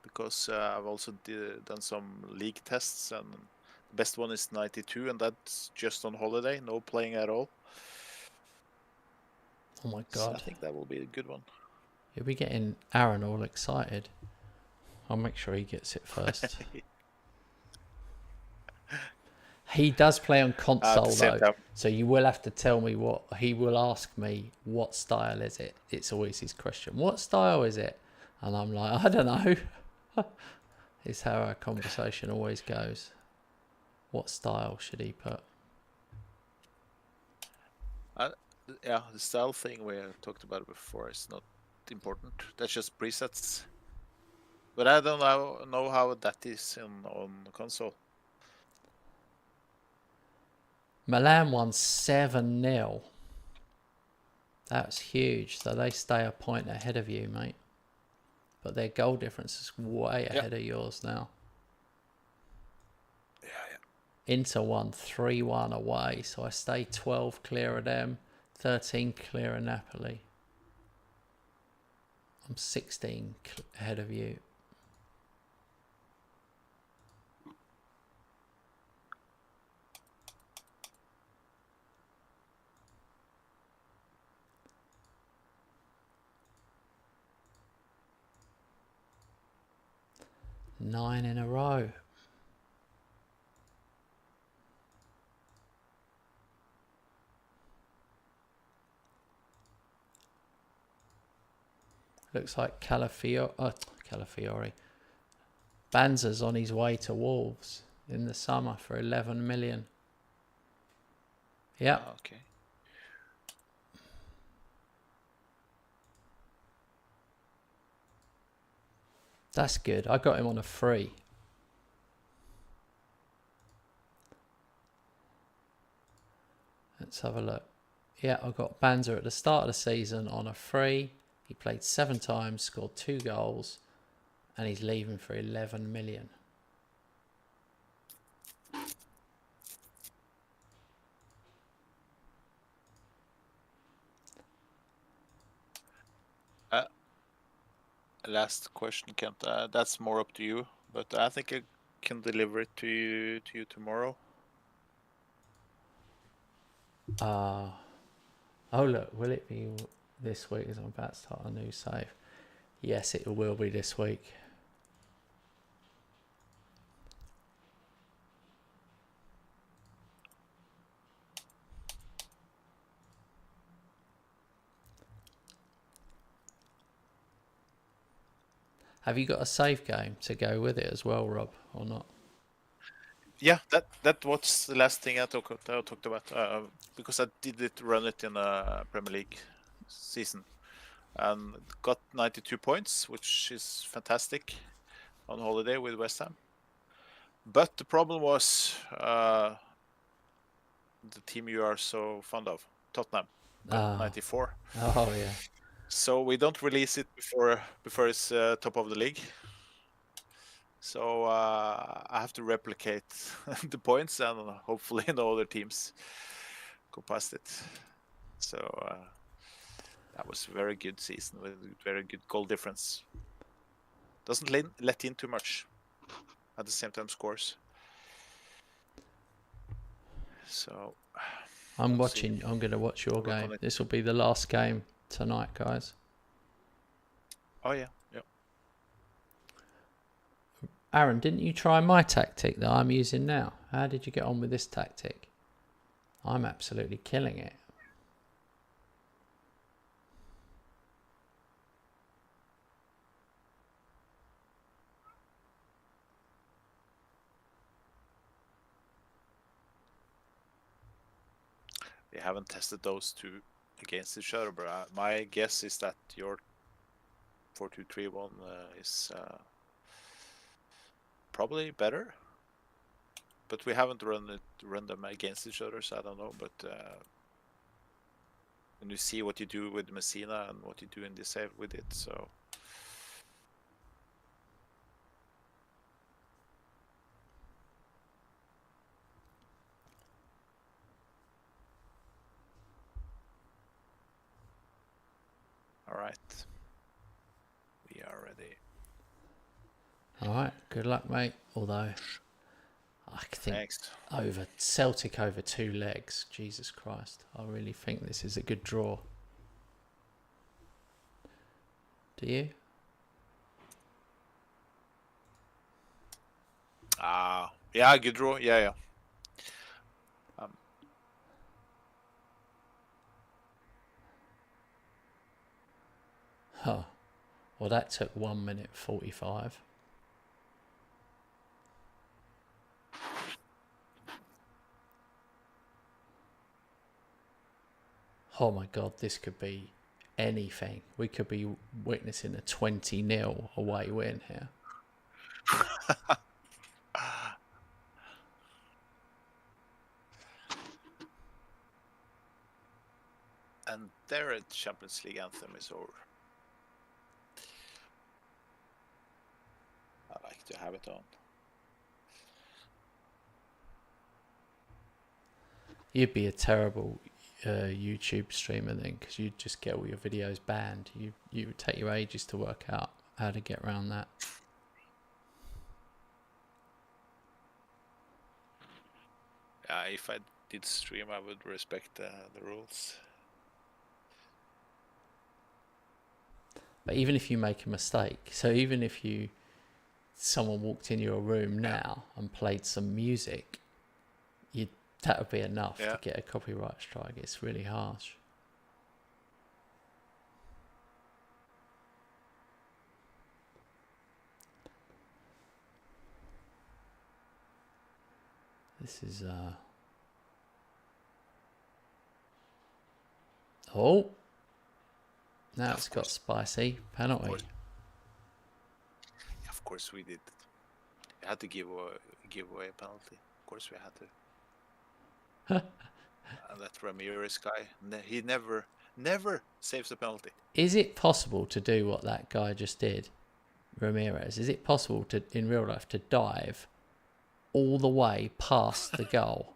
Because I've also done some league tests, and the best one is 92, and that's just on holiday, no playing at all. Oh my God. So I think that will be a good one. You'll be getting Aaron all excited. I'll make sure he gets it first. He does play on console though, so you will have to tell me what he will ask me. What style is it? It's always his question. What style is it? And I'm like, I don't know. It's how our conversation always goes. What style should he put? Yeah, the style thing we talked about before is not important. That's just presets. But I don't know how that is on console. Milan won 7-0. That's huge. So they stay a point ahead of you, mate. But their goal difference is way ahead of yours now. Yeah. Inter won 3-1 away, so I stay 12 clear of them, 13 clear of Napoli. I'm 16 ahead of you. Nine in a row. Looks like Calafiori. Banza's on his way to Wolves in the summer for 11 million. Yeah. Oh, okay. That's good. I got him on a free. Let's have a look. Yeah, I got Banza at the start of the season on a free. He played 7 times, scored 2 goals, and he's leaving for 11 million. Last question, Kent. That's more up to you, but I think I can deliver it to you tomorrow. Oh look, will it be this week as I'm about to start a new save? Yes, it will be this week. Have you got a save game to go with it as well, Rob, or not? Yeah, that was the last thing I talked about, because I did run it in a Premier League season and got 92 points, which is fantastic on holiday with West Ham. But the problem was the team you are so fond of, Tottenham, got 94. Oh yeah. So we don't release it before it's top of the league. So I have to replicate the points, and hopefully no other teams go past it. So that was a very good season with very good goal difference. Doesn't let in too much. At the same time, scores. So I'm going to watch your game. This will be the last game tonight, guys. Oh yeah. Aaron, didn't you try my tactic that I'm using now? How did you get on with this tactic? I'm absolutely killing it. We haven't tested those two against each other, but my guess is that your 4-2-3-1 is probably better. But we haven't run them against each other, so I don't know. But when you see what you do with Messina and what you do in the save with it, so. All right. We are ready. All right. Good luck, mate. Although I think Thanks. Celtic over 2 legs. Jesus Christ. I really think this is a good draw. Do you? Yeah, good draw. Yeah. Oh, well, that took 1 minute 45. Oh my God, this could be anything. We could be witnessing a 20-0 away win here. And their Champions League anthem is over. I like to have it on. You'd be a terrible YouTube streamer then, because you'd just get all your videos banned. You would take your ages to work out how to get around that. If I did stream, I would respect the rules. But even if you make a mistake, so even if someone walked in your room now and played some music, that would be enough to get a copyright strike. It's really harsh. This is oh, now it's got spicy. Penalty. Of course we did. We had to give away a penalty. Of course we had to. And that Ramirez guy, he never saves a penalty. Is it possible to do what that guy just did, Ramirez? Is it possible to, in real life, to dive all the way past the goal?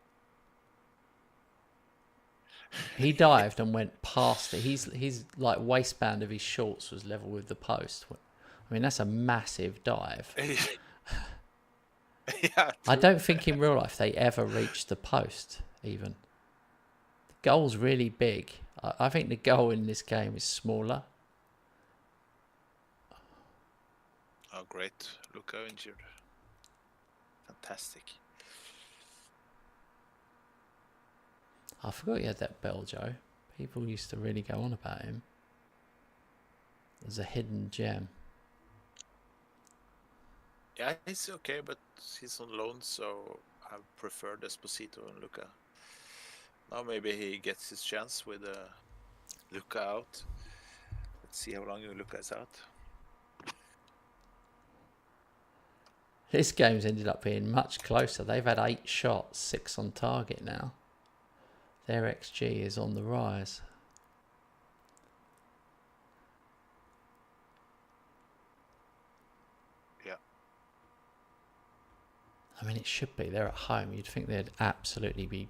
He dived and went past it. He's like waistband of his shorts was level with the post. I mean, that's a massive dive. Yeah, I don't think in real life they ever reached the post even. The goal's really big. I think the goal in this game is smaller. Oh, great. Luka injured. Fantastic. I forgot you had that bell, Joe. People used to really go on about him. There's a hidden gem. Yeah, he's okay, but he's on loan, so I prefer Esposito and Luka. Now maybe he gets his chance with Luka out. Let's see how long Luka is out. This game's ended up being much closer. They've had 8 shots, 6 on target now. Their XG is on the rise. Yeah. I mean, it should be. They're at home. You'd think they'd absolutely be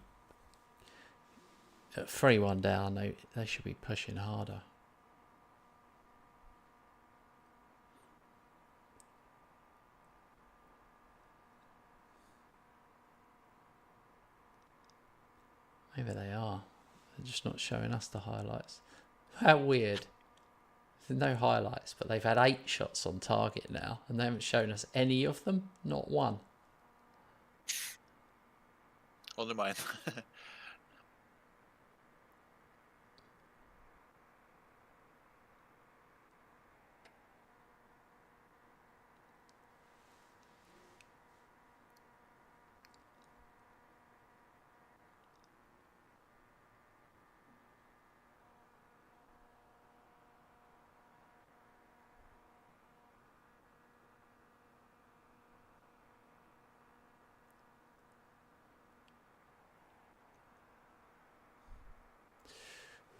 at 3-1 down. They should be pushing harder. Maybe they are. They're just not showing us the highlights. How weird. There's no highlights, but they've had 8 shots on target now, and they haven't shown us any of them. Not one. Only mine.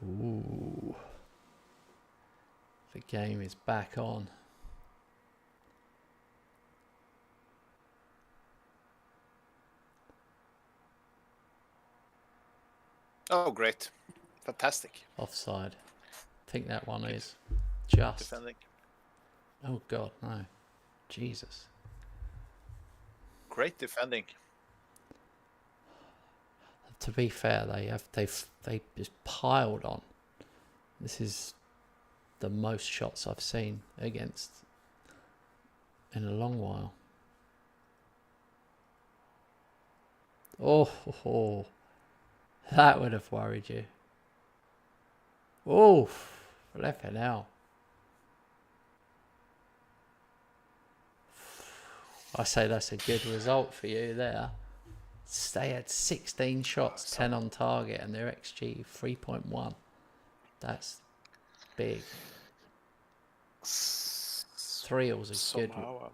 Ooh. The game is back on. Oh, great. Fantastic. Offside. I think that one is just. Defending. Oh, God, no. Jesus. Great defending. To be fair, they just piled on. This is the most shots I've seen against in a long while. Oh, that would have worried you. Oh, flipping hell. I say that's a good result for you there. They had 16 shots, 10 on target, and their XG 3.1. That's big. 3-0's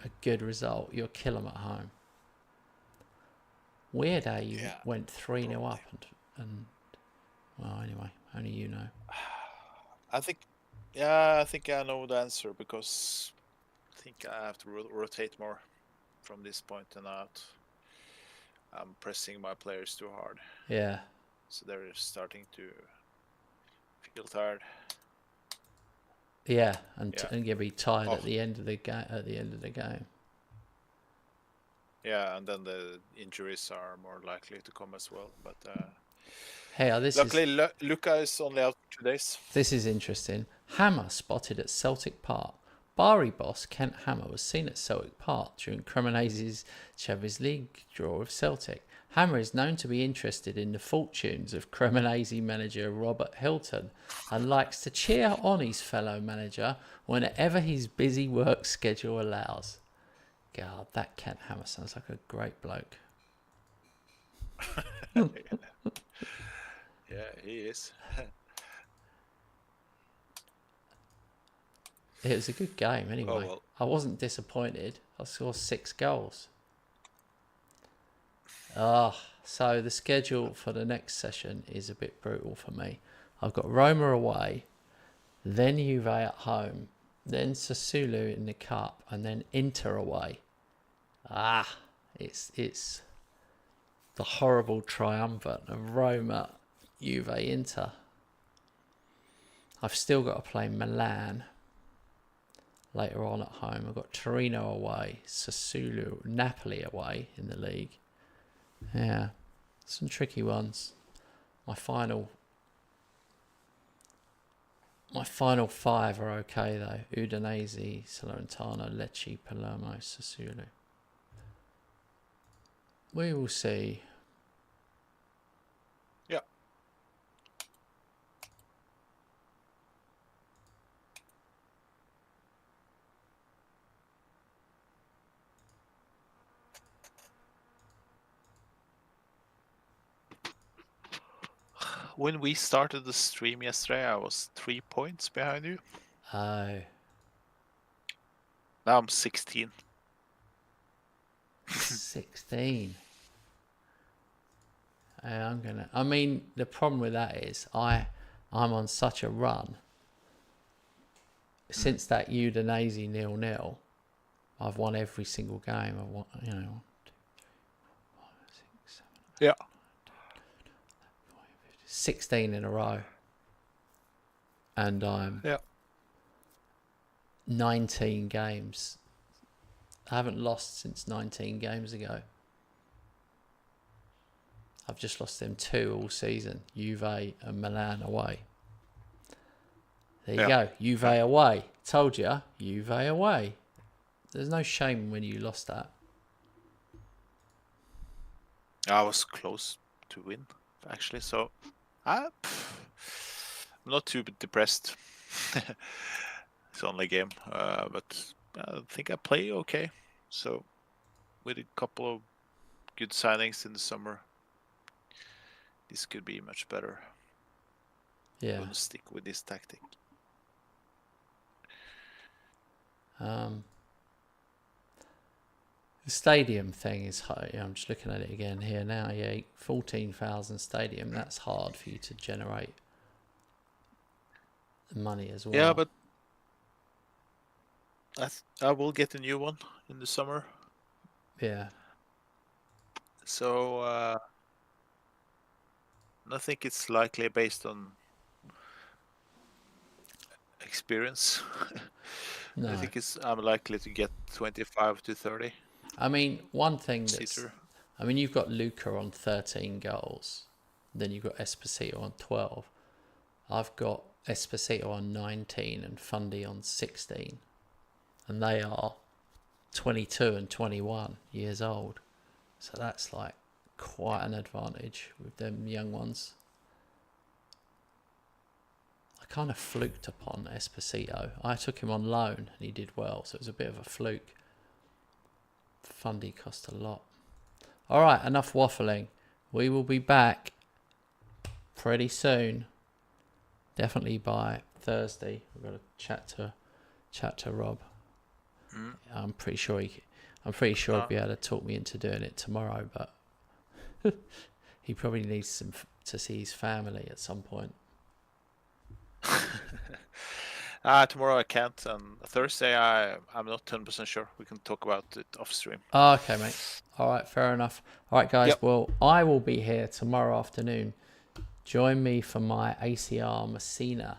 a good result. You'll kill them at home. Weird how you went 3-0 up and well, anyway, only you know. I think I know the answer, because I think I have to rotate more from this point and out. I'm pressing my players too hard. Yeah, so they're starting to feel tired. Yeah, and Yeah. and you'll be tired Oh. at the end of the game. Yeah, and then the injuries are more likely to come as well. But Hey, luckily, Luca is only out 2 days. This is interesting. Hammer spotted at Celtic Park. Bari boss Kent Hammer was seen at Celtic Park during Cremonese's Champions League draw with Celtic. Hammer is known to be interested in the fortunes of Cremonese manager Robert Hilton and likes to cheer on his fellow manager whenever his busy work schedule allows. God, that Kent Hammer sounds like a great bloke. Yeah, he is. It was a good game anyway. Oh, well. I wasn't disappointed. I scored 6 goals. So the schedule for the next session is a bit brutal for me. I've got Roma away, then Juve at home, then Sassuolo in the cup, and then Inter away. It's the horrible triumvirate of Roma, Juve, Inter. I've still got to play Milan later on at home. I've got Torino away, Sassuolo, Napoli away in the league. Yeah, some tricky ones. My final 5 are okay though. Udinese, Salernitana, Lecce, Palermo, Sassuolo. We will see. Yeah. When we started the stream yesterday, I was 3 points behind you. Oh. Now I'm 16. 16. I mean, the problem with that is I'm on such a run. Since that Udinese 0-0, I've won every single game. I've won, 2, 3, 4, 5, 6, 7, 8, Yeah. 16 in a row. And I'm 19 games. I haven't lost since 19 games ago. I've just lost them 2 all season. Juve and Milan away. There you go. Juve away. Told you. Juve away. There's no shame when you lost that. I was close to win, actually. So I'm not too depressed. It's only a game. But I think I play okay. So with a couple of good signings in the summer, this could be much better. Yeah. I'm gonna stick with this tactic. The stadium thing is high. I'm just looking at it again here now. Yeah, 14,000 stadium. That's hard for you to generate the money as well. Yeah, but I will get a new one in the summer. Yeah. So I think it's likely based on experience. No. I think I'm likely to get 25 to 30. I mean, one thing that's... Seater. I mean, you've got Luca on 13 goals. Then you've got Esposito on 12. I've got Esposito on 19 and Fundy on 16. And they are 22 and 21 years old. So that's like quite an advantage with them young ones. I kind of fluked upon Esposito. I took him on loan and he did well, so it was a bit of a fluke. Fundy cost a lot. All right, enough waffling. We will be back pretty soon. Definitely by Thursday. We've got to chat to Rob. I'm pretty sure he'll be able to talk me into doing it tomorrow, but he probably needs to see his family at some point. Tomorrow I can't, and Thursday I'm not 100% sure. We can talk about it off stream. Oh, okay, mate. All right, fair enough. All right, guys. Yep. Well, I will be here tomorrow afternoon Join me for my ACR Messina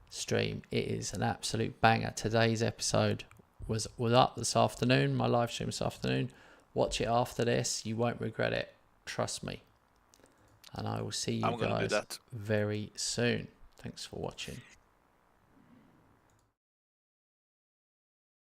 stream. It is an absolute banger. Today's episode was up this afternoon, my live stream this afternoon. Watch it after this. You won't regret it. Trust me. And I will see you guys very soon. Thanks for watching.